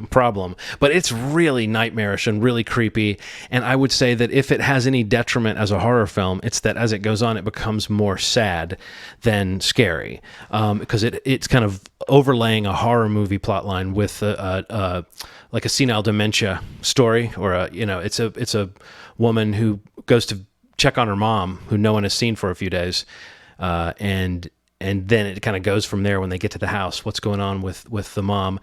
problem, but it's really nightmarish and really creepy. And I would say that if it has any detriment as a horror film, it's that as it goes on, it becomes more sad than scary, because it's kind of overlaying a horror movie plotline with like a senile dementia story, or it's a woman who goes to check on her mom, who no one has seen for a few days, and then it kind of goes from there when they get to the house, what's going on with the mom,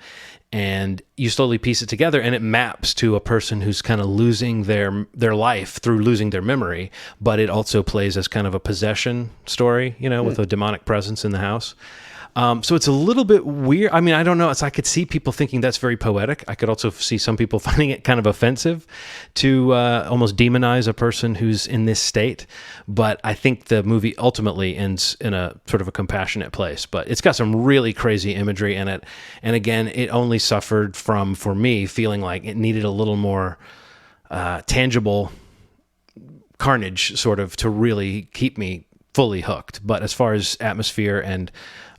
and you slowly piece it together, and it maps to a person who's kind of losing their life through losing their memory, but it also plays as kind of a possession story, with a demonic presence in the house. So it's a little bit weird. I mean, I don't know. I could see people thinking that's very poetic. I could also see some people finding it kind of offensive to almost demonize a person who's in this state. But I think the movie ultimately ends in a sort of a compassionate place. But it's got some really crazy imagery in it. And again, it only suffered from, for me, feeling like it needed a little more tangible carnage sort of to really keep me fully hooked. But as far as atmosphere and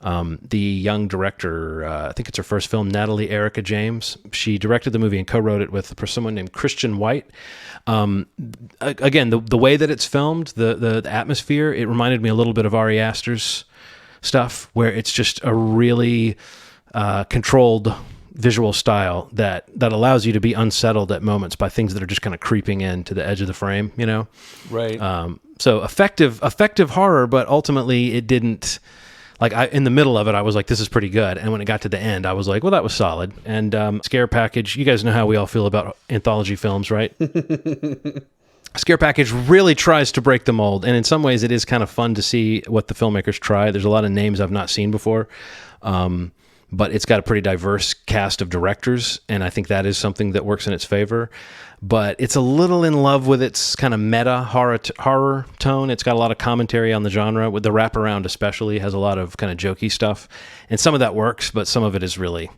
the young director, I think it's her first film, Natalie Erica James. She directed the movie and co-wrote it with someone named Cristin Milioti. Again, the way that it's filmed, the atmosphere, it reminded me a little bit of Ari Aster's stuff, where it's just a really controlled visual style that allows you to be unsettled at moments by things that are just kind of creeping in to the edge of the frame, Right. So effective horror, but ultimately it didn't. Like in the middle of it, I was like, this is pretty good. And when it got to the end, I was like, well, that was solid. And Scare Package, you guys know how we all feel about anthology films, right? Scare Package really tries to break the mold. And in some ways, it is kind of fun to see what the filmmakers try. There's a lot of names I've not seen before. But it's got a pretty diverse cast of directors, and I think that is something that works in its favor. But it's a little in love with its kind of meta horror tone. It's got a lot of commentary on the genre, with the wraparound especially has a lot of kind of jokey stuff. And some of that works, but some of it is really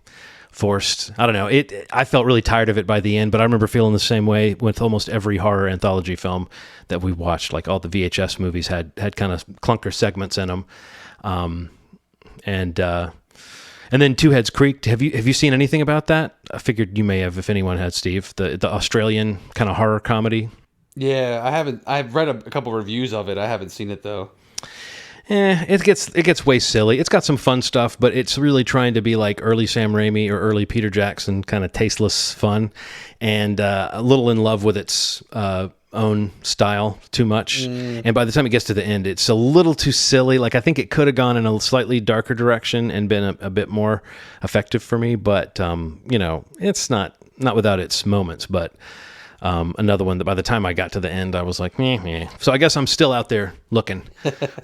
forced. I don't know. I felt really tired of it by the end, but I remember feeling the same way with almost every horror anthology film that we watched. Like all the VHS movies had kind of clunker segments in them. And then Two Heads Creek. Have you seen anything about that? I figured you may have, if anyone had, Steve. The Australian kind of horror comedy. Yeah, I haven't. I've read a couple reviews of it. I haven't seen it though. it gets way silly. It's got some fun stuff, but it's really trying to be like early Sam Raimi or early Peter Jackson, kind of tasteless fun, and a little in love with its own style too much. And by the time it gets to the end, it's a little too silly. Like, I think it could have gone in a slightly darker direction and been a bit more effective for me. But it's not without its moments. But another one that by the time I got to the end, I was like, meh. So I guess I'm still out there looking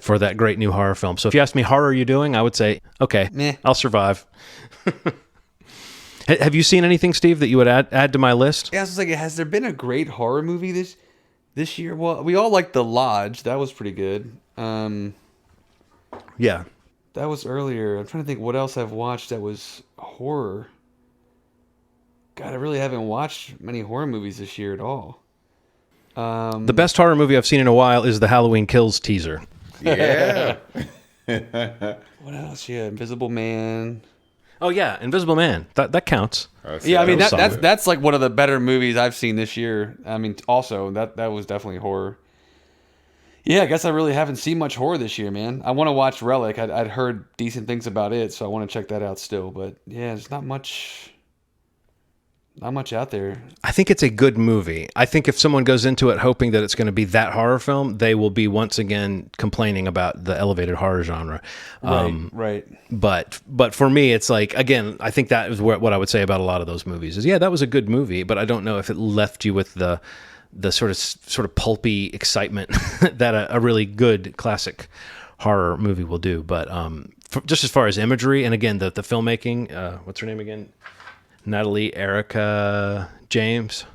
for that great new horror film. So if you ask me, how are you doing? I would say, okay, meh. I'll survive. Have you seen anything, Steve, that you would add to my list? Yeah, I was like, has there been a great horror movie this year? Well, we all liked The Lodge. That was pretty good. Yeah. That was earlier. I'm trying to think what else I've watched that was horror. God, I really haven't watched many horror movies this year at all. The best horror movie I've seen in a while is the Halloween Kills teaser. Yeah. What else? Yeah, Invisible Man. Oh yeah, Invisible Man. That counts. Yeah, I mean that's like one of the better movies I've seen this year. I mean, also that was definitely horror. Yeah, I guess I really haven't seen much horror this year, man. I want to watch Relic. I'd heard decent things about it, so I want to check that out still. But yeah, there's not much out there. I think it's a good movie. I think if someone goes into it hoping that it's going to be that horror film, they will be once again complaining about the elevated horror genre. Right. But for me, it's like, again, I think that is what I would say about a lot of those movies is, yeah, that was a good movie, but I don't know if it left you with the sort of pulpy excitement that a really good classic horror movie will do. But just as far as imagery, and again, the filmmaking, what's her name again? Natalie Erica James.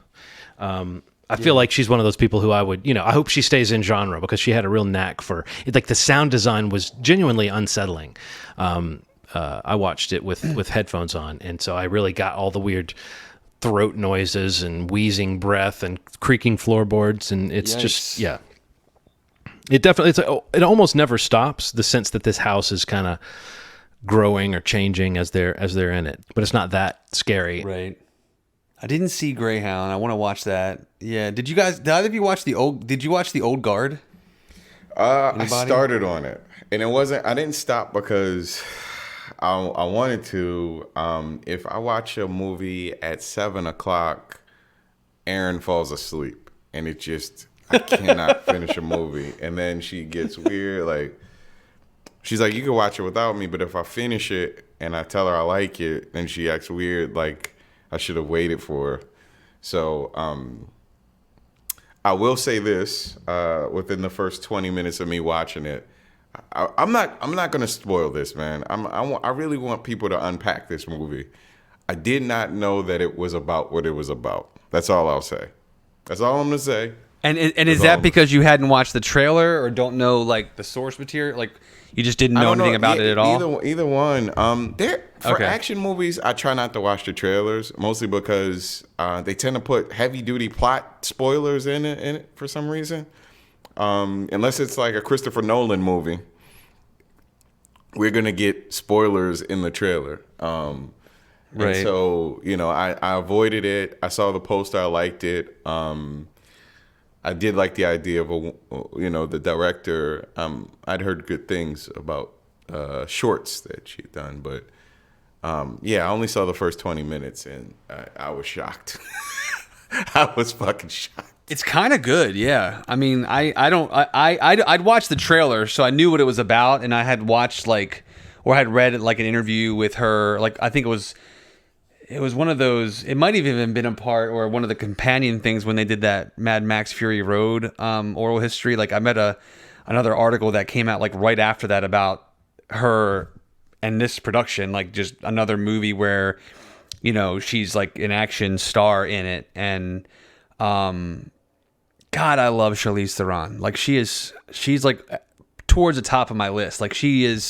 I feel like she's one of those people who I would, I hope she stays in genre because she had a real knack for it. Like the sound design was genuinely unsettling. I watched it with headphones on, and so I really got all the weird throat noises and wheezing breath and creaking floorboards, and it's just it definitely it almost never stops. The sense that this house is kind of growing or changing as they're in it, but it's not that scary. Right. I didn't see Greyhound. I want to watch that. Yeah. Did either of you watch did you watch The Old Guard? I started on it, and I didn't stop because I wanted to. If I watch a movie at 7:00, Erin falls asleep, and I cannot finish a movie. And then she gets weird, like, she's like, you can watch it without me, but if I finish it and I tell her I like it, then she acts weird, like I should have waited for her. So I will say this: within the first 20 minutes of me watching it, I'm not going to spoil this, man. I really want people to unpack this movie. I did not know that it was about what it was about. That's all I'll say. That's all I'm going to say. And is that because you hadn't watched the trailer or don't know like the source material? Like you just didn't know anything about it at all? Either one. For action movies, I try not to watch the trailers, mostly because they tend to put heavy-duty plot spoilers in it for some reason. Unless it's like a Christopher Nolan movie, we're going to get spoilers in the trailer. Right. And so, I avoided it. I saw the poster. I liked it. I did like the idea of the director. I'd heard good things about shorts that she'd done, but I only saw the first 20 minutes and I was shocked. I was fucking shocked. It's kind of good, yeah. I mean, I'd watched the trailer, so I knew what it was about, and I had watched had read like an interview with her. Like I think it was one of those. It might have even been a part or one of the companion things when they did that Mad Max Fury Road oral history. Like I met another article that came out like right after that about her and this production, like just another movie where she's like an action star in it, and God, I love Charlize Theron. Like she's like towards the top of my list. Like she is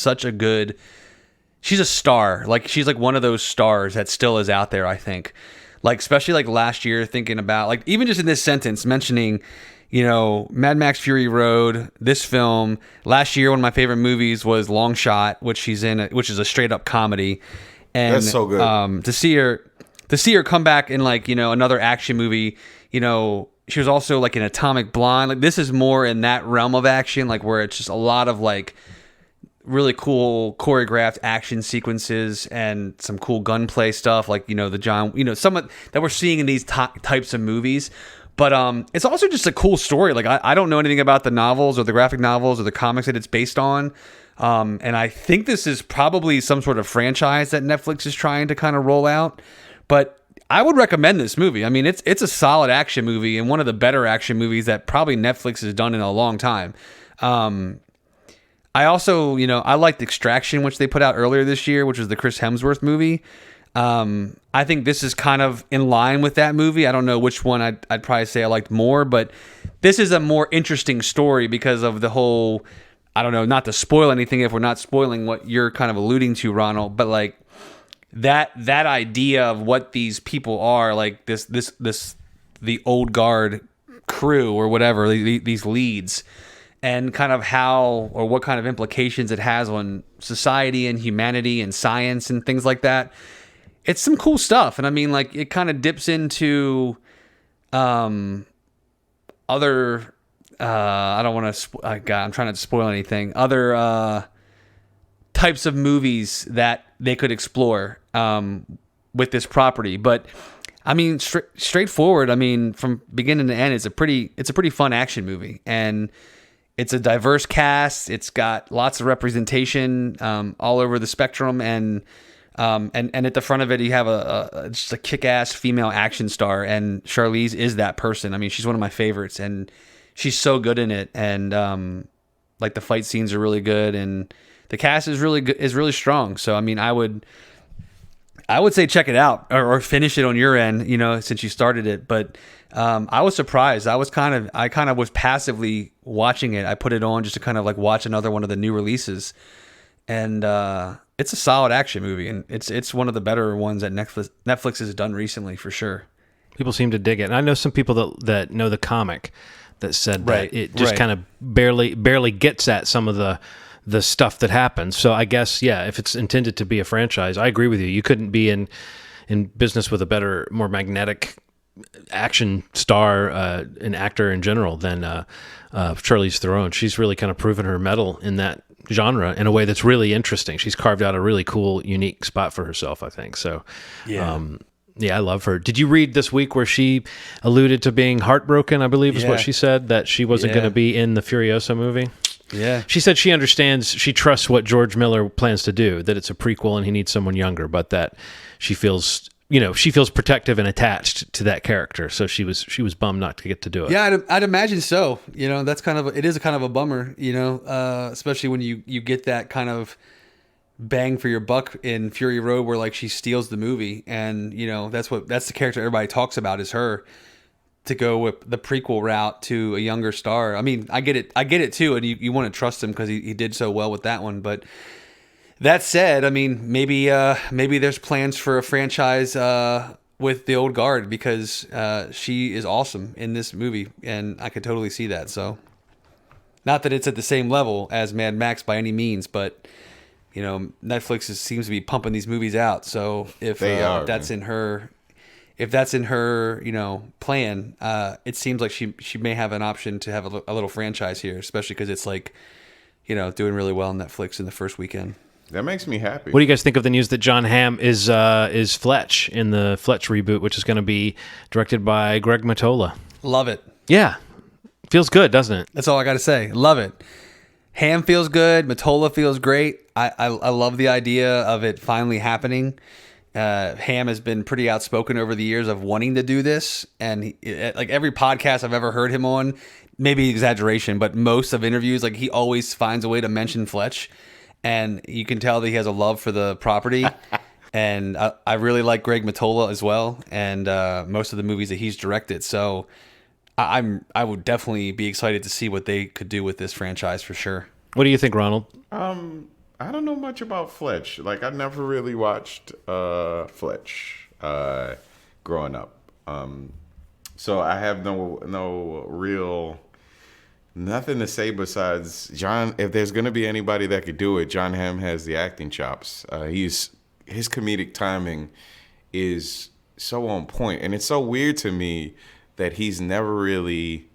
she's a star. Like she's like one of those stars that still is out there, I think. Like especially like last year thinking about like even just in this sentence mentioning, Mad Max Fury Road, this film. Last year one of my favorite movies was Long Shot, which she's in, which is a straight up comedy. And that's so good. To see her come back in like, another action movie, she was also like in Atomic Blonde. Like this is more in that realm of action, like where it's just a lot of like really cool choreographed action sequences and some cool gunplay stuff, like some that we're seeing in these types of movies. But it's also just a cool story. Like I don't know anything about the novels or the graphic novels or the comics that it's based on, and I think this is probably some sort of franchise that Netflix is trying to kind of roll out. But I would recommend this movie. I mean, it's a solid action movie and one of the better action movies that probably Netflix has done in a long time. I also, I liked Extraction, which they put out earlier this year, which was the Chris Hemsworth movie. I think this is kind of in line with that movie. I don't know which one I'd probably say I liked more, but this is a more interesting story because of the whole, I don't know, not to spoil anything if we're not spoiling what you're kind of alluding to, Ronald, but like that idea of what these people are, like the old guard crew or whatever, these leads, and kind of how or what kind of implications it has on society and humanity and science and things like that. It's some cool stuff. And I mean, like, it kind of dips into other, I don't want to, I'm trying not to spoil anything, other types of movies that they could explore with this property. But I mean, straightforward, I mean, from beginning to end, it's a pretty fun action movie. And it's a diverse cast. It's got lots of representation all over the spectrum, and at the front of it, you have just a kick-ass female action star, and Charlize is that person. I mean, she's one of my favorites, and she's so good in it. And like the fight scenes are really good, and the cast is really good, is really strong. So I mean, I would say check it out or finish it on your end, since you started it. But I was surprised. I kind of was passively watching it. I put it on just to kind of like watch another one of the new releases, and it's a solid action movie, and it's one of the better ones that Netflix has done recently for sure. People seem to dig it, and I know some people that know the comic that said that it just kind of barely gets at some of the stuff that happens. So I guess, yeah, if it's intended to be a franchise, I agree with you. You couldn't be in business with a better, more magnetic action star, an actor in general than Charlize Theron. She's really kind of proven her mettle in that genre in a way that's really interesting. She's carved out a really cool, unique spot for herself, I think. So, yeah. I love her. Did you read this week where she alluded to being heartbroken, I believe is what she said, that she wasn't going to be in the Furiosa movie? Yeah. She said she understands, she trusts what George Miller plans to do, that it's a prequel and he needs someone younger, but that she feels protective and attached to that character. So she was bummed not to get to do it. Yeah, I'd imagine so. That's it is a kind of a bummer, especially when you get that kind of bang for your buck in Fury Road where like she steals the movie, and that's the character everybody talks about is her. To go with the prequel route to a younger star. I mean, I get it too, and you want to trust him because he did so well with that one. But that said, I mean, maybe there's plans for a franchise with the old guard because she is awesome in this movie, and I could totally see that. So, not that it's at the same level as Mad Max by any means, but Netflix seems to be pumping these movies out. So if that's in her. If that's in her, plan, it seems like she may have an option to have a little franchise here, especially because it's like, doing really well on Netflix in the first weekend. That makes me happy. What do you guys think of the news that John Hamm is Fletch in the Fletch reboot, which is going to be directed by Greg Mottola? Love it. Yeah. Feels good, doesn't it? That's all I got to say. Love it. Hamm feels good. Mottola feels great. I love the idea of it finally happening. Hamm has been pretty outspoken over the years of wanting to do this, and like every podcast I've ever heard him on, maybe exaggeration, but most of interviews, like he always finds a way to mention Fletch, and you can tell that he has a love for the property. And I really like Greg Mottola as well, and most of the movies that he's directed. So I would definitely be excited to see what they could do with this franchise for sure. What do you think, Ronald? I don't know much about Fletch. Like, I never really watched Fletch growing up. So I have no real nothing to say besides John. If there's going to be anybody that could do it, John Hamm has the acting chops. His comedic timing is so on point, and it's so weird to me that he's never really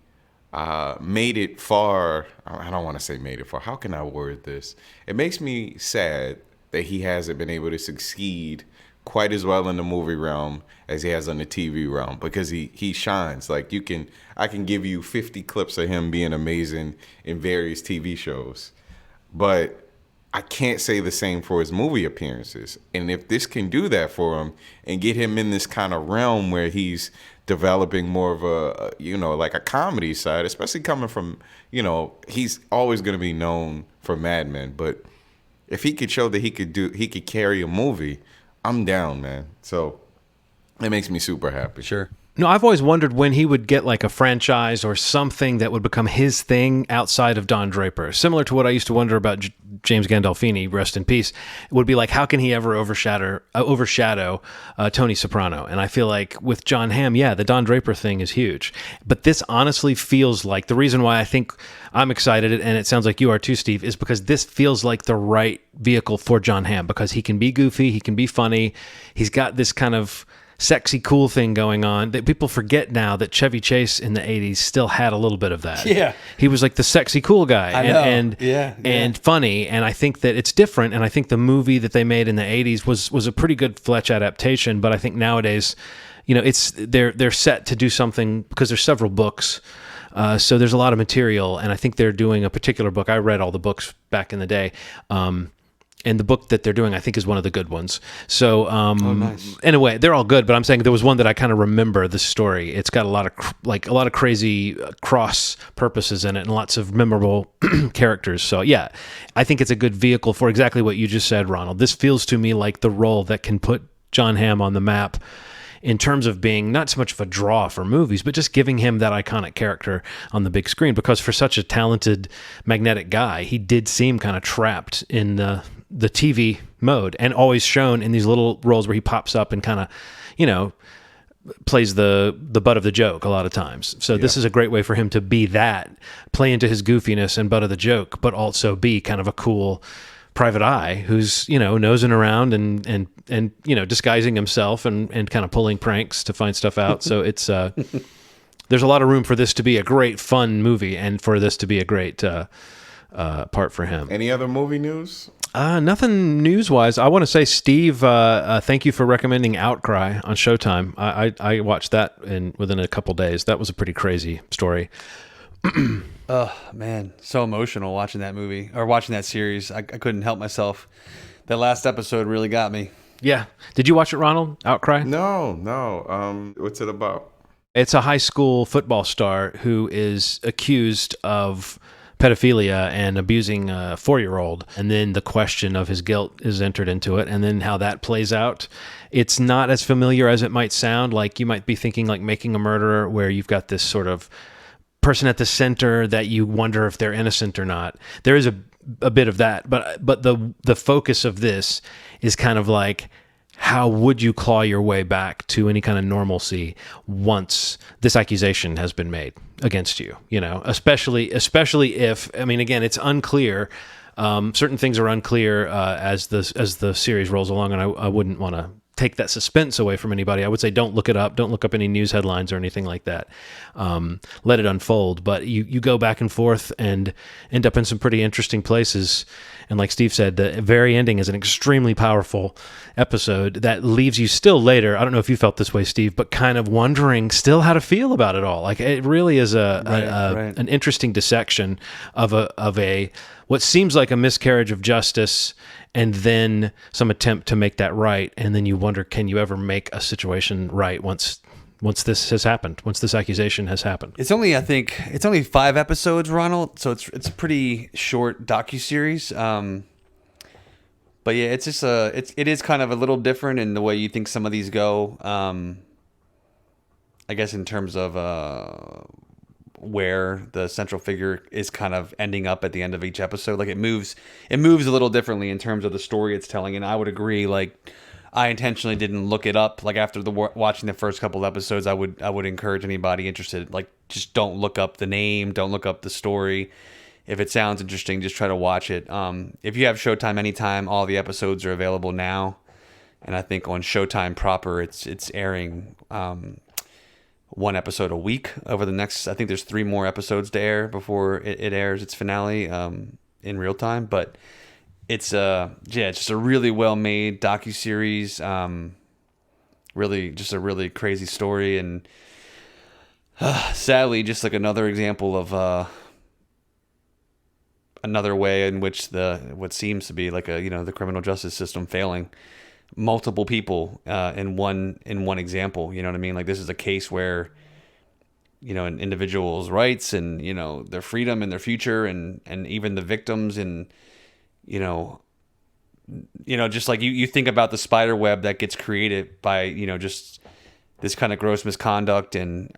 made it far. I don't want to say made it far. How can I word this? It makes me sad that he hasn't been able to succeed quite as well in the movie realm as he has on the TV realm, because he shines. Like I can give you 50 clips of him being amazing in various TV shows, but I can't say the same for his movie appearances. And if this can do that for him and get him in this kind of realm where he's developing more of a, like a comedy side, especially coming from, he's always going to be known for Mad Men, but if he could show that he could carry a movie, I'm down, man. So it makes me super happy. Sure. No, I've always wondered when he would get like a franchise or something that would become his thing outside of Don Draper. Similar to what I used to wonder about James Gandolfini, rest in peace. It would be like, how can he ever overshadow Tony Soprano? And I feel like with John Hamm, the Don Draper thing is huge. But this honestly feels like, the reason why I think I'm excited, and it sounds like you are too, Steve, is because this feels like the right vehicle for John Hamm, because he can be goofy, he can be funny, he's got this kind of sexy, cool thing going on that people forget now that Chevy Chase in the 80s still had a little bit of that. Yeah. He was like the sexy, cool guy and and funny. And I think that it's different. And I think the movie that they made in the 80s was a pretty good Fletch adaptation. But I think nowadays, they're set to do something because there's several books. So there's a lot of material. And I think they're doing a particular book. I read all the books back in the day. And the book that they're doing, I think, is one of the good ones. So, nice. In a way, they're all good. But I'm saying there was one that I kind of remember the story. It's got a lot of crazy cross purposes in it, and lots of memorable characters. So, I think it's a good vehicle for exactly what you just said, Ronald. This feels to me like the role that can put John Hamm on the map in terms of being not so much of a draw for movies, but just giving him that iconic character on the big screen. Because for such a talented, magnetic guy, he did seem kind of trapped in the TV mode, and always shown in these little roles where he pops up and kind of, plays the butt of the joke a lot of times. So this is a great way for him to be that, play into his goofiness and butt of the joke, but also be kind of a cool private eye who's, nosing around and disguising himself and kind of pulling pranks to find stuff out. So it's, there's a lot of room for this to be a great, fun movie, and for this to be a great part for him. Any other movie news? Nothing news-wise. I want to say, Steve, thank you for recommending Outcry on Showtime. I watched that within a couple days. That was a pretty crazy story. Oh, man. So emotional watching that movie, or watching that series. I couldn't help myself. That last episode really got me. Yeah. Did you watch it, Ronald? Outcry? No. What's it about? It's a high school football star who is accused of pedophilia and abusing a 4-year-old, and then the question of his guilt is entered into it, and then how that plays out. It's not as familiar as it might sound. Like, you might be thinking like Making a Murderer, where you've got this sort of person at the center that you wonder if they're innocent or not. There is a bit of that, but the focus of this is kind of like, how would you claw your way back to any kind of normalcy once this accusation has been made against you? Especially if, again, it's unclear. Certain things are unclear as the series rolls along, and I wouldn't want to take that suspense away from anybody. I would say don't look it up. Don't look up any news headlines or anything like that. Let it unfold. But you go back and forth and end up in some pretty interesting places. And like Steve said, the very ending is an extremely powerful episode that leaves you still later. I don't know if you felt this way, Steve, but kind of wondering still how to feel about it all. Like, it really is an interesting dissection of a what seems like a miscarriage of justice, and then some attempt to make that right. And then you wonder, can you ever make a situation right once this has happened, once this accusation has happened? It's only 5 episodes, Ronald. So it's a pretty short docuseries. But yeah, it's just it is kind of a little different in the way you think some of these go. I guess in terms of where the central figure is kind of ending up at the end of each episode. Like, it moves a little differently in terms of the story it's telling. And I would agree, like, I intentionally didn't look it up. Like, after watching the first couple episodes, I would encourage anybody interested, like, just don't look up the name, don't look up the story. If it sounds interesting, just try to watch it. If you have Showtime anytime, all the episodes are available now. And I think on Showtime proper, it's airing one episode a week over the next. I think there's 3 more episodes to air before it airs its finale in real time. But it's it's just a really well made docuseries. Really, just a really crazy story, and sadly, just like another example of another way in which what seems to be like the criminal justice system failing multiple people in one example. You know what I mean? Like, this is a case where an individual's rights and their freedom and their future and even the victims and just like you think about the spider web that gets created by just this kind of gross misconduct and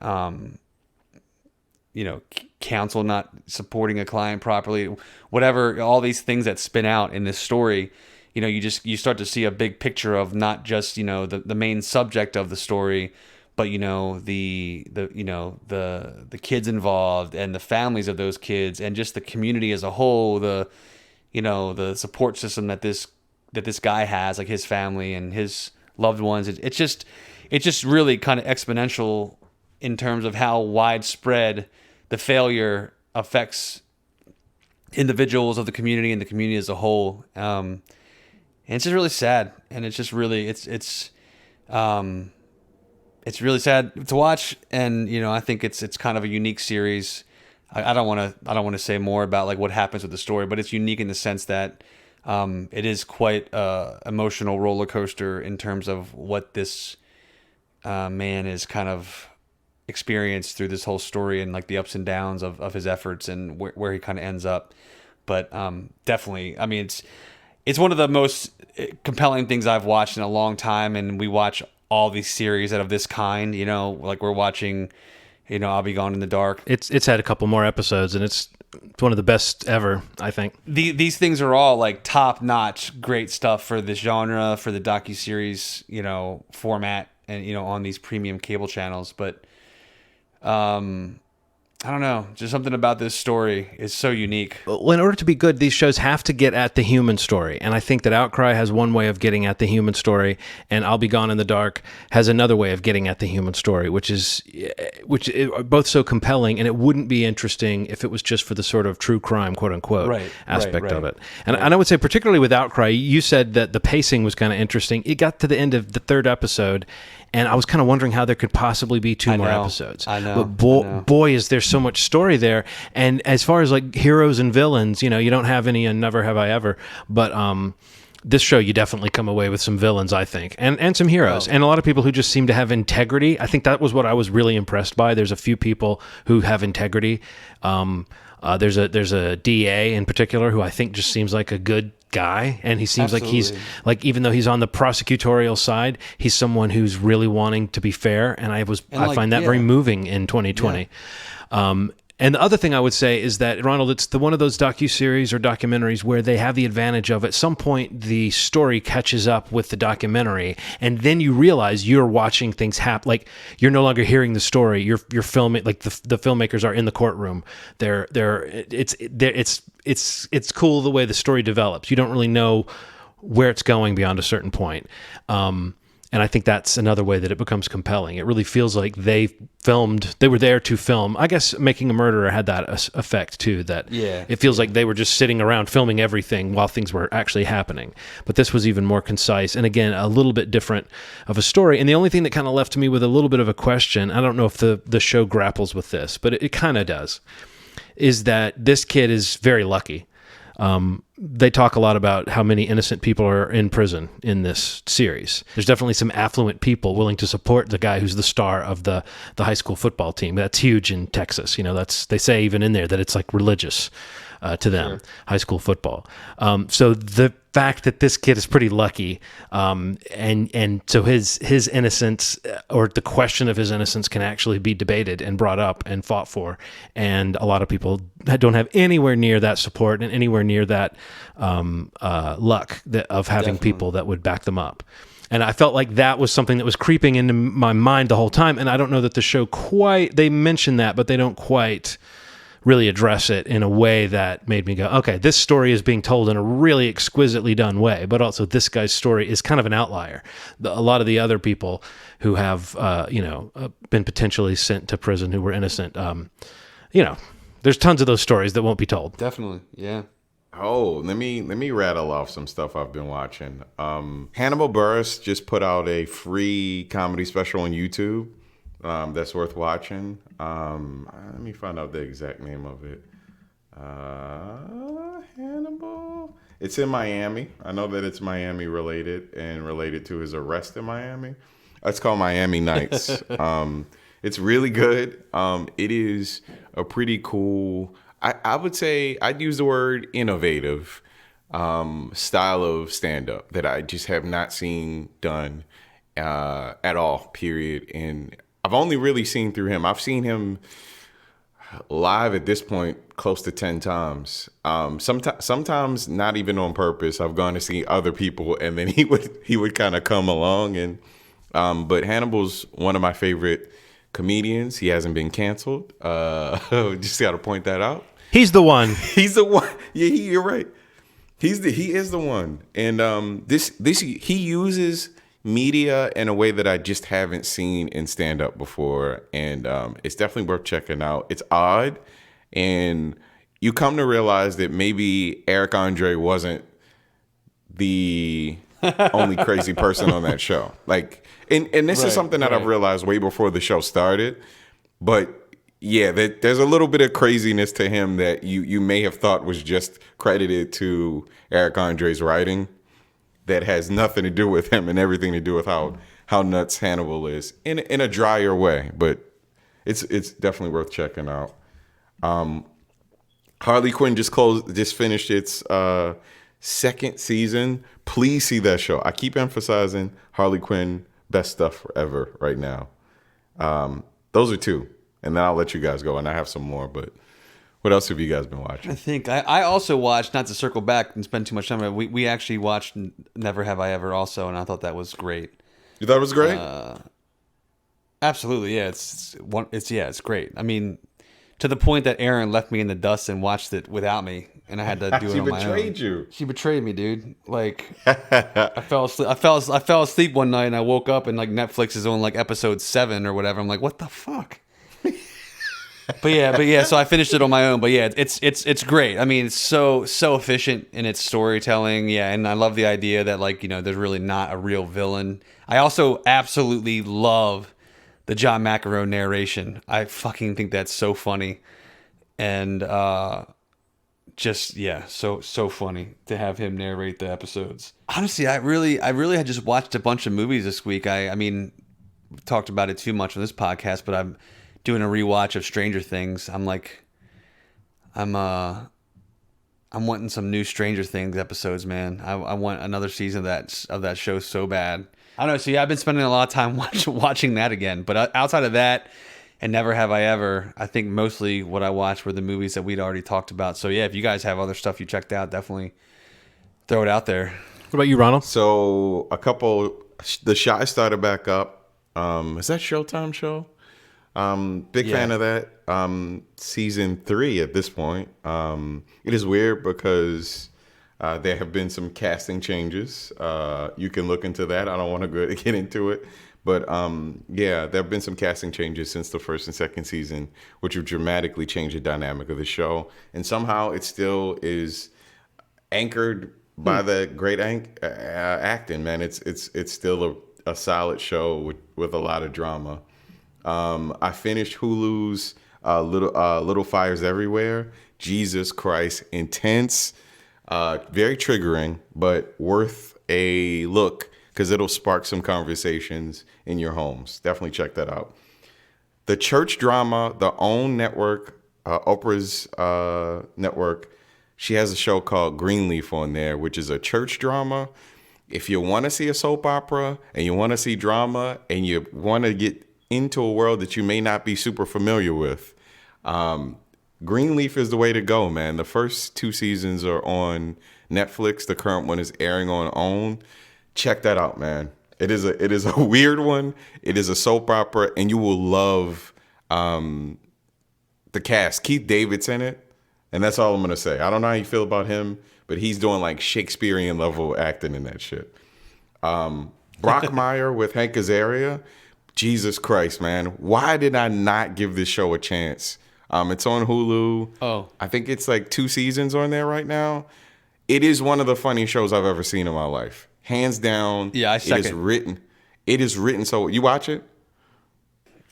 counsel not supporting a client properly, whatever, all these things that spin out in this story. You start to see a big picture of not just the main subject of the story, but the kids involved and the families of those kids and just the community as a whole, the support system that this guy has, like his family and his loved ones. It's just really kind of exponential in terms of how widespread the failure affects individuals of the community and the community as a whole. And it's just really sad, and it's just really it's really sad to watch. And I think it's kind of a unique series. I don't want to say more about like what happens with the story, but it's unique in the sense that it is quite a emotional roller coaster in terms of what this man is kind of experienced through this whole story and like the ups and downs of his efforts and where he kind of ends up. But definitely, I mean, it's one of the most compelling things I've watched in a long time. And we watch all these series out of this kind, like we're watching, I'll Be Gone in the Dark. It's had a couple more episodes, and it's one of the best ever, I think. These things are all like top-notch, great stuff for this genre, for the docuseries, format, and on these premium cable channels. But I don't know, just something about this story is so unique. Well, in order to be good, these shows have to get at the human story. And I think that Outcry has one way of getting at the human story, and I'll Be Gone in the Dark has another way of getting at the human story, which are both so compelling. And it wouldn't be interesting if it was just for the sort of true crime, quote unquote, aspect of it. And I would say, particularly with Outcry, you said that the pacing was kind of interesting. It got to the end of the 3rd episode, and I was kind of wondering how there could possibly be 2 more episodes. I know. But boy, is there so much story there. And as far as like heroes and villains, you don't have any, and never have I ever. But this show, you definitely come away with some villains, I think, and some heroes, and a lot of people who just seem to have integrity. I think that was what I was really impressed by. There's a few people who have integrity. There's a DA in particular who I think just seems like a good guy, and he seems like he's like, even though he's on the prosecutorial side, he's someone who's really wanting to be fair, and I find that very moving in 2020. And the other thing I would say is that, Ronald, it's one of those docuseries or documentaries where they have the advantage of, at some point, the story catches up with the documentary, and then you realize you're watching things happen. Like, you're no longer hearing the story. You're filming, like the filmmakers are in the courtroom. It's cool the way the story develops. You don't really know where it's going beyond a certain point. And I think that's another way that it becomes compelling. It really feels like they were there to film. I guess Making a Murderer had that effect too, that it feels like they were just sitting around filming everything while things were actually happening. But this was even more concise, and again, a little bit different of a story. And the only thing that kind of left me with a little bit of a question, I don't know if the show grapples with this, but it kind of does, is that this kid is very lucky. They talk a lot about how many innocent people are in prison in this series. There's definitely some affluent people willing to support the guy who's the star of the high school football team. That's huge in Texas. They say even in there that it's like religious to them, high school football. So the fact that this kid is pretty lucky, and so his innocence, or the question of his innocence, can actually be debated and brought up and fought for. And a lot of people don't have anywhere near that support and anywhere near that luck of having people that would back them up. And I felt like that was something that was creeping into my mind the whole time. And I don't know that the show they mention that, but they don't quite really address it in a way that made me go, okay, this story is being told in a really exquisitely done way, but also this guy's story is kind of an outlier. A lot of the other people who have, been potentially sent to prison who were innocent, there's tons of those stories that won't be told. Definitely, yeah. Oh, let me rattle off some stuff I've been watching. Hannibal Buress just put out a free comedy special on YouTube that's worth watching. Let me find out the exact name of it. Hannibal. It's in Miami. I know that it's Miami related and related to his arrest in Miami. It's called Miami Nights. It's really good. It is a pretty cool, I would say, I'd use the word innovative style of stand-up that I just have not seen done at all, period. And I've only really seen through him. I've seen him live at this point close to 10 times. Sometimes not even on purpose. I've gone to see other people and then he would kind of come along. And but Hannibal's one of my favorite comedians. He hasn't been canceled. Just got to point that out. He's the one. He's the one. Yeah, you're right. He is the one. And he uses media in a way that I just haven't seen in stand-up before. And it's definitely worth checking out. It's odd. And you come to realize that maybe Eric Andre wasn't the only crazy person on that show. Like, and this is something that I've realized way before the show started. But yeah, there's a little bit of craziness to him that you may have thought was just credited to Eric Andre's writing that has nothing to do with him and everything to do with how nuts Hannibal is in a drier way. But it's definitely worth checking out. Harley Quinn just finished its second season. Please see that show. I keep emphasizing Harley Quinn, best stuff forever right now. Those are two. And then I'll let you guys go, and I have some more. But what else have you guys been watching? I think I also watched, not to circle back and spend too much time on it, we actually watched Never Have I Ever also, and I thought that was great. You thought it was great? Absolutely, yeah. It's great. I mean, to the point that Erin left me in the dust and watched it without me, and I had to do it on my own. She betrayed you. She betrayed me, dude. Like, I fell asleep. I fell asleep one night, and I woke up, and like Netflix is on like episode 7 or whatever. I'm like, what the fuck? But yeah. So I finished it on my own. But yeah, it's great. I mean, it's so efficient in its storytelling. Yeah, and I love the idea that like there's really not a real villain. I also absolutely love the John McEnroe narration. I fucking think that's so funny, and so funny to have him narrate the episodes. Honestly, I really had just watched a bunch of movies this week. I mean, we've talked about it too much on this podcast, but I'm doing a rewatch of Stranger Things. I'm wanting some new Stranger Things episodes, man. I want another season of that show so bad. I don't know. So yeah, I've been spending a lot of time watching that again. But outside of that, and Never Have I Ever, I think mostly what I watched were the movies that we'd already talked about. So yeah, if you guys have other stuff you checked out, definitely throw it out there. What about you, Ronald? So The Chi started back up. Is that Showtime show? Big fan of that. Season 3 at this point. It is weird because there have been some casting changes. You can look into that. I don't want to get into it. But there have been some casting changes since the first and second season, which have dramatically changed the dynamic of the show. And somehow it still is anchored by the great acting, man. It's still a solid show with a lot of drama. I finished Hulu's Little Fires Everywhere. Jesus Christ, intense, very triggering, but worth a look because it'll spark some conversations in your homes. Definitely check that out. The church drama, the OWN network, Oprah's network, she has a show called Greenleaf on there, which is a church drama. If you want to see a soap opera and you want to see drama and you want to get into a world that you may not be super familiar with, Greenleaf is the way to go, man. The first 2 seasons are on Netflix. The current one is airing on OWN. Check that out, man. It is a weird one. It is a soap opera, and you will love the cast. Keith David's in it, and that's all I'm gonna say. I don't know how you feel about him, but he's doing like Shakespearean level acting in that shit. Brockmire with Hank Azaria. Jesus Christ, man. Why did I not give this show a chance? It's on Hulu. Oh. I think it's like 2 seasons on there right now. It is one of the funniest shows I've ever seen in my life. Hands down. Yeah, I second. It is written so... You watch it?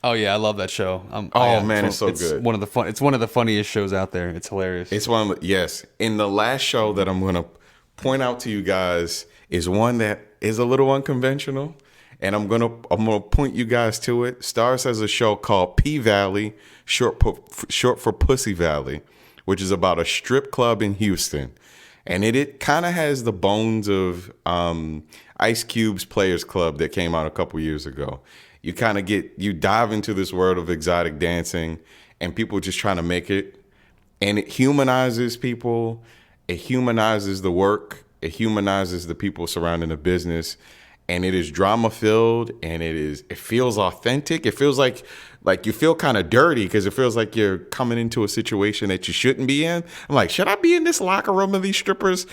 Oh yeah, I love that show. Man, it's so good. It's one of the funniest shows out there. It's hilarious. It's one of the, yes. And the last show that I'm going to point out to you guys is one that is a little unconventional. And I'm gonna point you guys to it. Starz has a show called P Valley, short for Pussy Valley, which is about a strip club in Houston, and it kind of has the bones of Ice Cube's Players Club that came out a couple years ago. You kind of you dive into this world of exotic dancing, and people just trying to make it, and it humanizes people. It humanizes the work. It humanizes the people surrounding the business. And it is drama filled, and it feels authentic. It feels like you feel kind of dirty because it feels like you're coming into a situation that you shouldn't be in. I'm like, should I be in this locker room of these strippers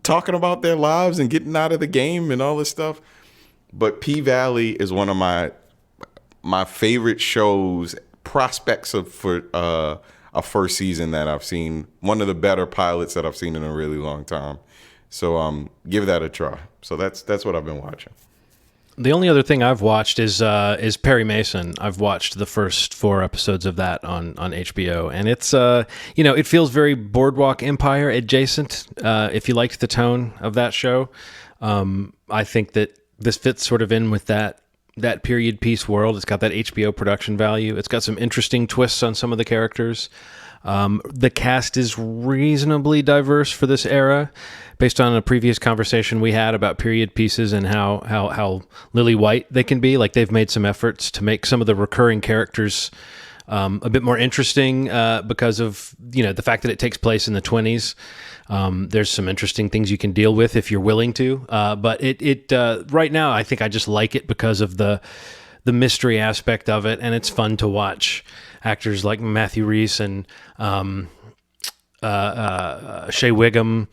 talking about their lives and getting out of the game and all this stuff? But P Valley is one of my favorite shows, prospects for a first season that I've seen. One of the better pilots that I've seen in a really long time. So give that a try. So that's what I've been watching. The only other thing I've watched is Perry Mason. I've watched the first 4 episodes of that on HBO, and it's it feels very Boardwalk Empire adjacent. If you liked the tone of that show, I think that this fits sort of in with that period piece world. It's got that HBO production value. It's got some interesting twists on some of the characters. The cast is reasonably diverse for this era, based on a previous conversation we had about period pieces and how lily white they can be. Like, they've made some efforts to make some of the recurring characters a bit more interesting because of the fact that it takes place in the 20s. There's some interesting things you can deal with if you're willing to. But it right now, I think I just like it because of the mystery aspect of it, and it's fun to watch actors like Matthew Rhys and Shea Wiggum,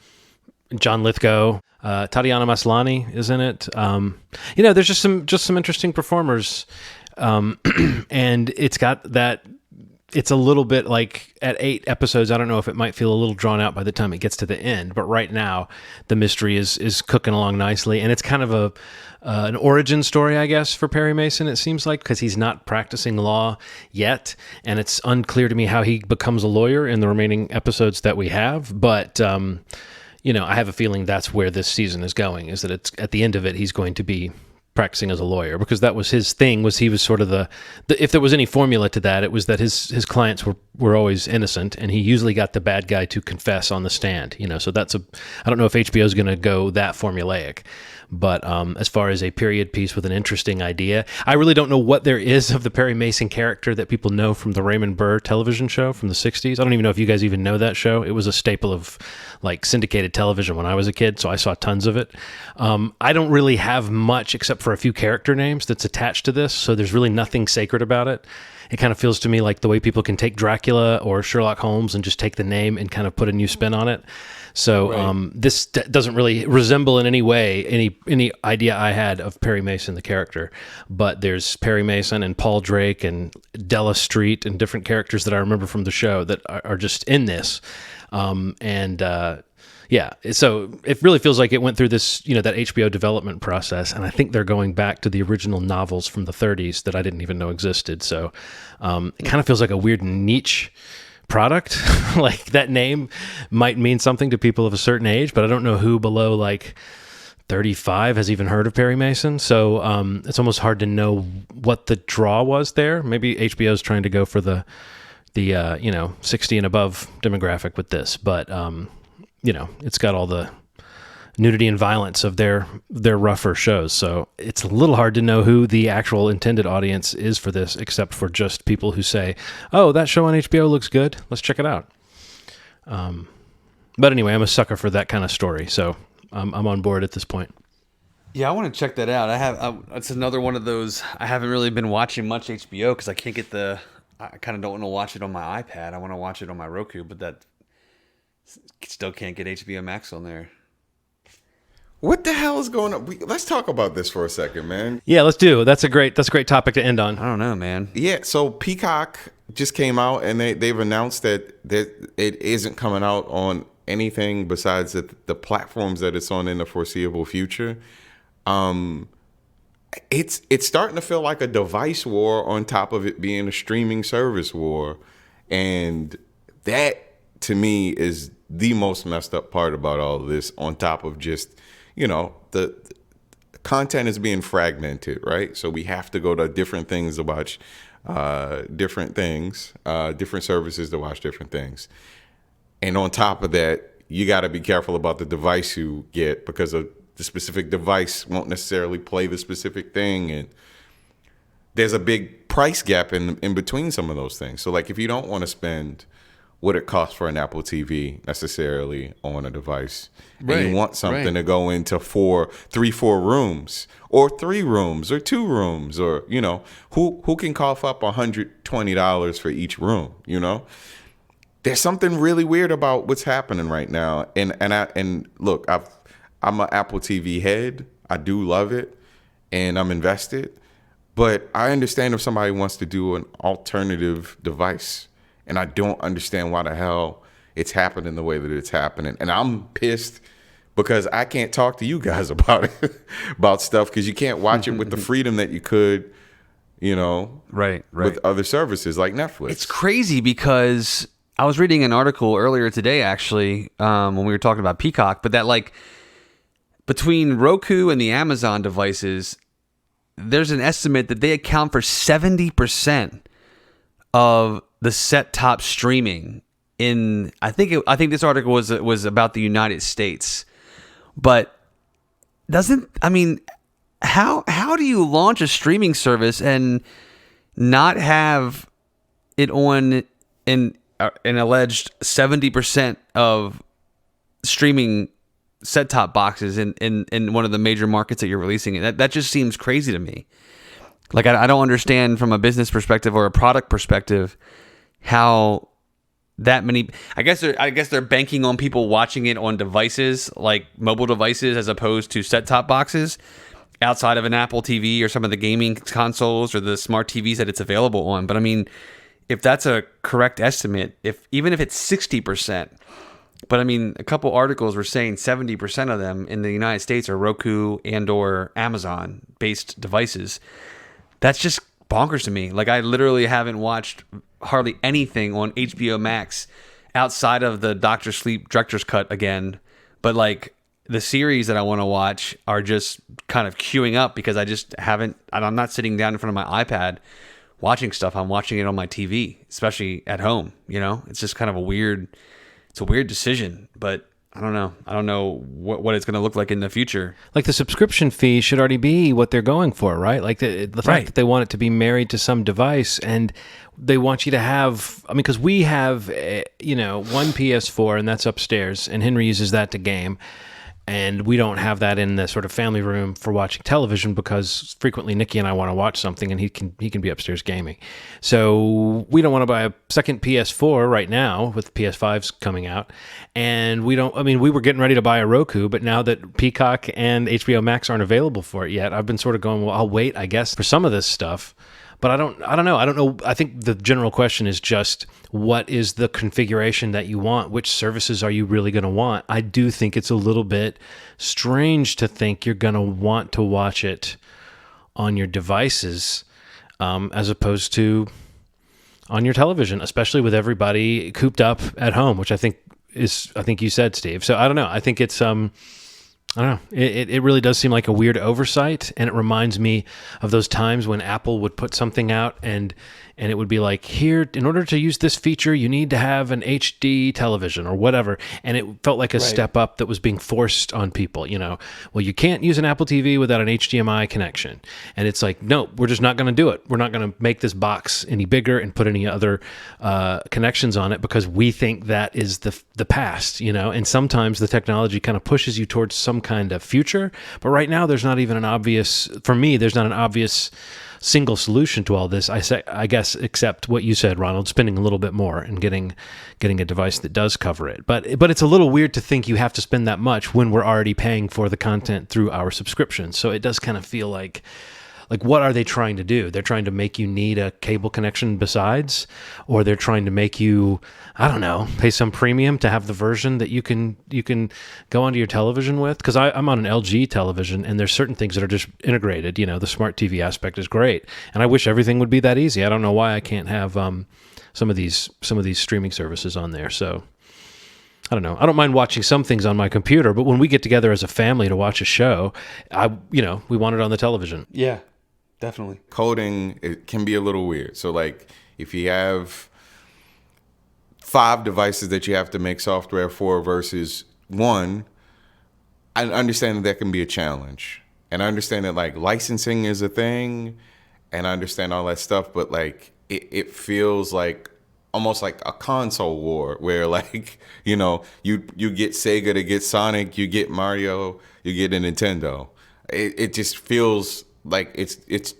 John Lithgow, Tatiana Maslany is in it. There's just some interesting performers, and it's got that. It's a little bit like at 8 episodes. I don't know if it might feel a little drawn out by the time it gets to the end, but right now the mystery is cooking along nicely, and it's kind of an origin story, I guess, for Perry Mason. It seems like, because he's not practicing law yet, and it's unclear to me how he becomes a lawyer in the remaining episodes that we have. But I have a feeling that's where this season is going. Is that it's at the end of it, he's going to be practicing as a lawyer, because that was his thing. Was he was sort of the if there was any formula to that, it was that his clients were always innocent, and he usually got the bad guy to confess on the stand. So that's I don't know if HBO is going to go that formulaic, but as far as a period piece with an interesting idea, I really don't know what there is of the Perry Mason character that people know from the Raymond Burr television show from the 60s. I don't even know if you guys even know that show. It was a staple of like syndicated television when I was a kid, so I saw tons of it. I don't really have much except for a few character names that's attached to this, so there's really nothing sacred about it. It kind of feels to me like the way people can take Dracula or Sherlock Holmes and just take the name and kind of put a new spin on it. So right. This doesn't really resemble in any way any idea I had of Perry Mason, the character. But there's Perry Mason and Paul Drake and Della Street and different characters that I remember from the show that are just in this. Yeah, so it really feels like it went through this, that HBO development process, and I think they're going back to the original novels from the 30s that I didn't even know existed. So it kind of feels like a weird niche product. Like, that name might mean something to people of a certain age, but I don't know who below like 35 has even heard of Perry Mason. So it's almost hard to know what the draw was there. Maybe HBO is trying to go for the 60 and above demographic with this, but it's got all the nudity and violence of their rougher shows. So it's a little hard to know who the actual intended audience is for this, except for just people who say, oh, that show on HBO looks good, let's check it out. But anyway, I'm a sucker for that kind of story, so I'm on board at this point. Yeah, I want to check that out. It's another one of those. I haven't really been watching much HBO because I can't get the I kind of don't want to watch it on my iPad. I want to watch it on my Roku, but that still can't get HBO Max on there. What the hell is going on? Let's talk about this for a second, man. Yeah, let's do. That's a great topic to end on. I don't know, man. Yeah, so Peacock just came out and they've announced that it isn't coming out on anything besides the platforms that it's on in the foreseeable future. It's starting to feel like a device war on top of it being a streaming service war, and that to me is the most messed up part about all of this. On top of just the content is being fragmented, right? So we have to go to different things to watch different things, different services to watch different things. And on top of that, you got to be careful about the device you get, because the specific device won't necessarily play the specific thing. And there's a big price gap in between some of those things. So like if you don't want to spend what it costs for an Apple TV necessarily on a device, and you want something to go into 4 rooms or 3 rooms or 2 rooms, or who can cough up $120 for each room? There's something really weird about what's happening right now. And look, I'm an Apple TV head. I do love it, and I'm invested. But I understand if somebody wants to do an alternative device. And I don't understand why the hell it's happening the way that it's happening. And I'm pissed because I can't talk to you guys about it, about stuff, because you can't watch it with the freedom that you could, right. with other services like Netflix. It's crazy because I was reading an article earlier today, actually, when we were talking about Peacock, but that like between Roku and the Amazon devices, there's an estimate that they account for 70% of the set-top streaming in. I think this article was about the United States, but how do you launch a streaming service and not have it on an alleged 70% of streaming set-top boxes in one of the major markets that you're releasing it? That just seems crazy to me. Like I don't understand from a business perspective or a product perspective how that many. I guess they're banking on people watching it on devices like mobile devices as opposed to set-top boxes outside of an Apple TV or some of the gaming consoles or the smart TVs that it's available on. But I mean, if that's a correct estimate, even if it's 60%, but I mean, a couple articles were saying 70% of them in the United States are Roku and or Amazon based devices. That's just bonkers to me. Like I literally haven't watched hardly anything on HBO Max outside of the Dr. Sleep Director's Cut again. But like the series that I want to watch are just kind of queuing up because I'm not sitting down in front of my iPad watching stuff. I'm watching it on my TV, especially at home. It's just kind of a weird decision, but I don't know. I don't know what it's going to look like in the future. Like the subscription fee should already be what they're going for, right? Like the fact that they want it to be married to some device, and they want you to have. I mean, because we have, one PS4, and that's upstairs, and Henry uses that to game. And we don't have that in the sort of family room for watching television because frequently Nikki and I want to watch something and he can be upstairs gaming. So we don't want to buy a second PS4 right now with PS5s coming out. And we were getting ready to buy a Roku, but now that Peacock and HBO Max aren't available for it yet, I've been sort of going, well, I'll wait, I guess, for some of this stuff. But I don't know. I think the general question is just, what is the configuration that you want? Which services are you really going to want? I do think it's a little bit strange to think you're going to want to watch it on your devices as opposed to on your television, especially with everybody cooped up at home, which I think you said, Steve. So I don't know. I think it's I don't know. It really does seem like a weird oversight, and it reminds me of those times when Apple would put something out and it would be like, here, in order to use this feature, you need to have an HD television or whatever. And it felt like a step up that was being forced on people, well, you can't use an Apple TV without an HDMI connection. And it's like, no, we're just not going to do it. We're not going to make this box any bigger and put any other connections on it because we think that is the past, and sometimes the technology kind of pushes you towards some kind of future. But right now, there's not even for me, there's not an obvious single solution to all this. I guess, except what you said, Ronald, spending a little bit more and getting a device that does cover it. But it's a little weird to think you have to spend that much when we're already paying for the content through our subscription. So it does kind of feel like what are they trying to do? They're trying to make you need a cable connection besides, or they're trying to make you, I don't know, pay some premium to have the version that you can go onto your television with. Because I'm on an LG television, and there's certain things that are just integrated. You know, the smart TV aspect is great, and I wish everything would be that easy. I don't know why I can't have some of these streaming services on there. So I don't know. I don't mind watching some things on my computer, but when we get together as a family to watch a show, we want it on the television. Yeah. Definitely. Coding, it can be a little weird. So like if you have 5 devices that you have to make software for versus 1, I understand that can be a challenge. And I understand that like licensing is a thing, and I understand all that stuff, but like it feels like almost like a console war where like, you know, you get Sega to get Sonic, you get Mario, you get a Nintendo. It just feels like it's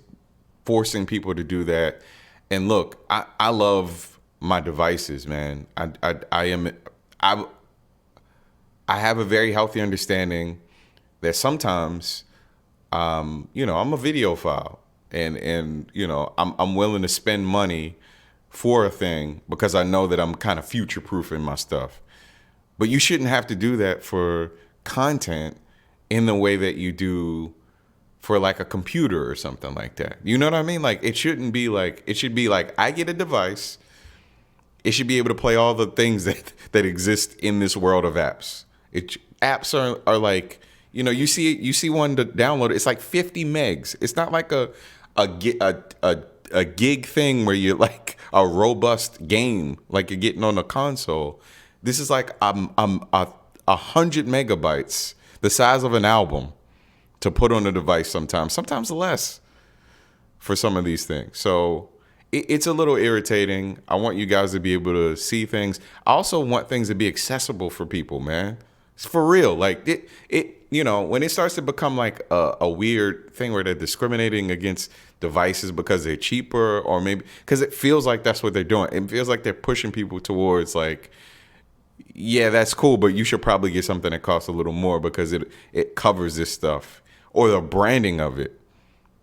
forcing people to do that. And look, I love my devices, man. I have a very healthy understanding that sometimes, you know, I'm a videophile, and you know, I'm willing to spend money for a thing because I know that I'm kind of future-proofing my stuff. But you shouldn't have to do that for content in the way that you do for like a computer or something like that. You know what I mean? Like it should be like I get a device. It should be able to play all the things that exist in this world of apps. Apps are like, you know, you see one to download, it's like 50 megs. It's not like a gig thing where you're like a robust game like you're getting on a console. This is like 100 megabytes, the size of an album, to put on a device sometimes less for some of these things. So it's a little irritating. I want you guys to be able to see things. I also want things to be accessible for people, man. It's for real. Like it you know, when it starts to become like a weird thing where they're discriminating against devices because they're cheaper, or maybe because it feels like that's what they're doing. It feels like they're pushing people towards like, yeah, that's cool, but you should probably get something that costs a little more because it covers this stuff. Or the branding of it,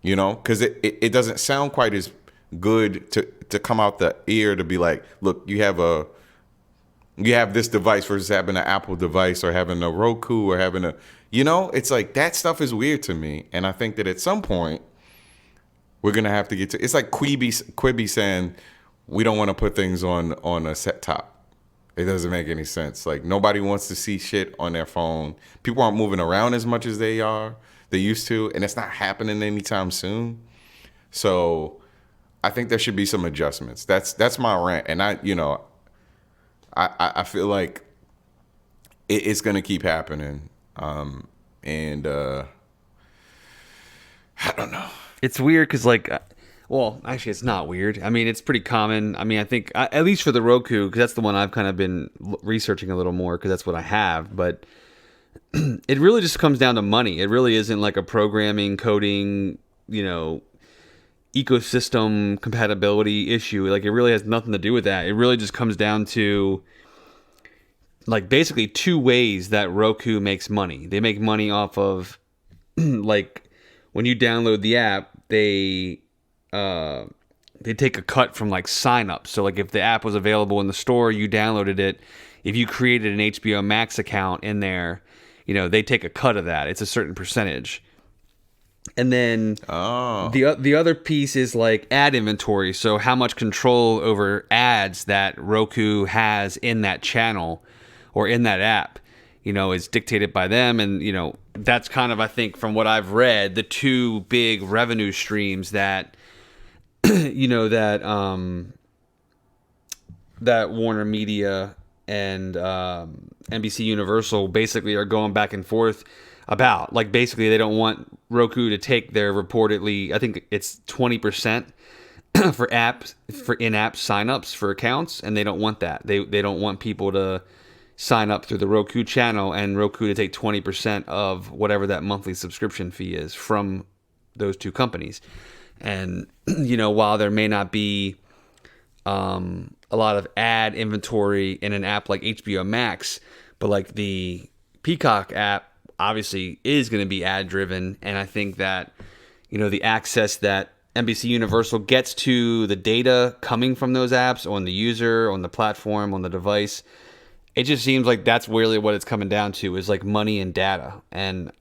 you know, because it doesn't sound quite as good to come out the ear to be like, look, you have this device versus having an Apple device or having a Roku or having a, you know, it's like that stuff is weird to me. And I think that at some point we're going to have to get to, it's like Quibi saying we don't want to put things on a set top. It doesn't make any sense. Like nobody wants to see shit on their phone. People aren't moving around as much as they used to, and it's not happening anytime soon. So I think there should be some adjustments. That's my rant. And I feel like it's going to keep happening. And I don't know. It's weird because like, well, actually it's not weird. I mean, it's pretty common. I mean, I think at least for the Roku, because that's the one I've kind of been researching a little more because that's what I have. But it really just comes down to money. It really isn't like a programming, coding, you know, ecosystem compatibility issue. Like it really has nothing to do with that. It really just comes down to like basically 2 ways that Roku makes money. They make money off of like when you download the app, they take a cut from like signups. So like if the app was available in the store, you downloaded it. If you created an HBO Max account in there, you know, they take a cut of that. It's a certain percentage. And then the other piece is like ad inventory. So how much control over ads that Roku has in that channel or in that app, you know, is dictated by them. And, you know, that's kind of, I think, from what I've read, the 2 big revenue streams that, you know, that Warner Media and NBC Universal basically are going back and forth about. Like basically they don't want Roku to take their reportedly, I think it's 20% for in-app signups for accounts, and they don't want that. They don't want people to sign up through the Roku channel and Roku to take 20% of whatever that monthly subscription fee is from those two companies. And, while there may not be a lot of ad inventory in an app like HBO Max, but like the Peacock app obviously is going to be ad driven. And I think that, the access that NBC Universal gets to the data coming from those apps on the user, on the platform, on the device, it just seems like that's really what it's coming down to, is like money and data. And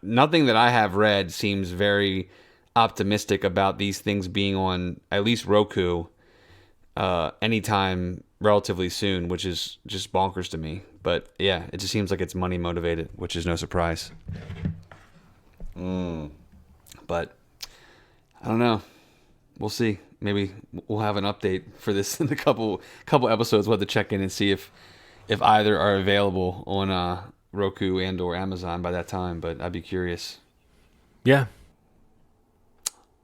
nothing that I have read seems very optimistic about these things being on at least Roku anytime relatively soon, which is just bonkers to me. But yeah, it just seems like it's money motivated, which is no surprise. But I don't know. We'll see. Maybe we'll have an update for this in a couple episodes. We'll have to check in and see if either are available on Roku and or Amazon by that time. But I'd be curious. Yeah.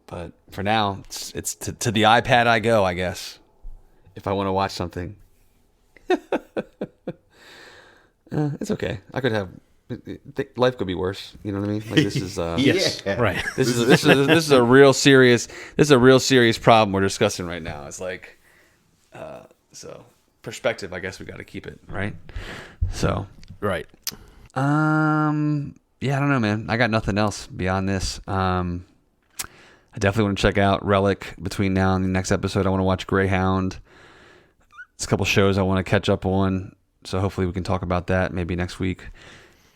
But for now, it's to the iPad I go, I guess, if I want to watch something. It's okay. I could have. Life could be worse. You know what I mean? Like this is yes, right. This is a real serious problem we're discussing right now. It's like so perspective. I guess we got to keep it right. So right. Yeah, I don't know, man. I got nothing else beyond this. I definitely want to check out Relic between now and the next episode. I want to watch Greyhound. There's a couple shows I want to catch up on. So hopefully we can talk about that maybe next week.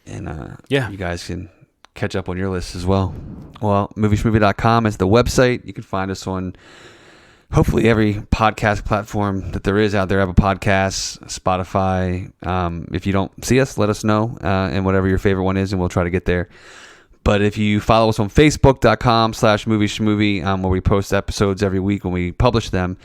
And you guys can catch up on your list as well. Well, movieshmovie.com is the website. You can find us on hopefully every podcast platform that there is out there. Apple Podcasts, Spotify. If you don't see us, let us know, and whatever your favorite one is, and we'll try to get there. But if you follow us on Facebook.com/movieshmovie, where we post episodes every week when we publish them,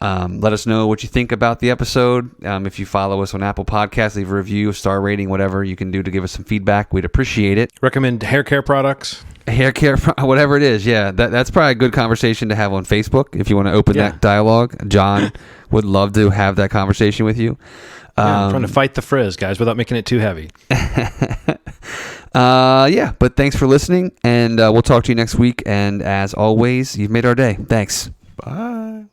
let us know what you think about the episode. If you follow us on Apple Podcasts, leave a review, a star rating, whatever you can do to give us some feedback. We'd appreciate it. Recommend hair care products. Hair care, whatever it is. Yeah, that's probably a good conversation to have on Facebook if you want to open that dialogue. John would love to have that conversation with you. I'm trying to fight the frizz, guys, without making it too heavy. But thanks for listening, and we'll talk to you next week. And as always, you've made our day. Thanks. Bye.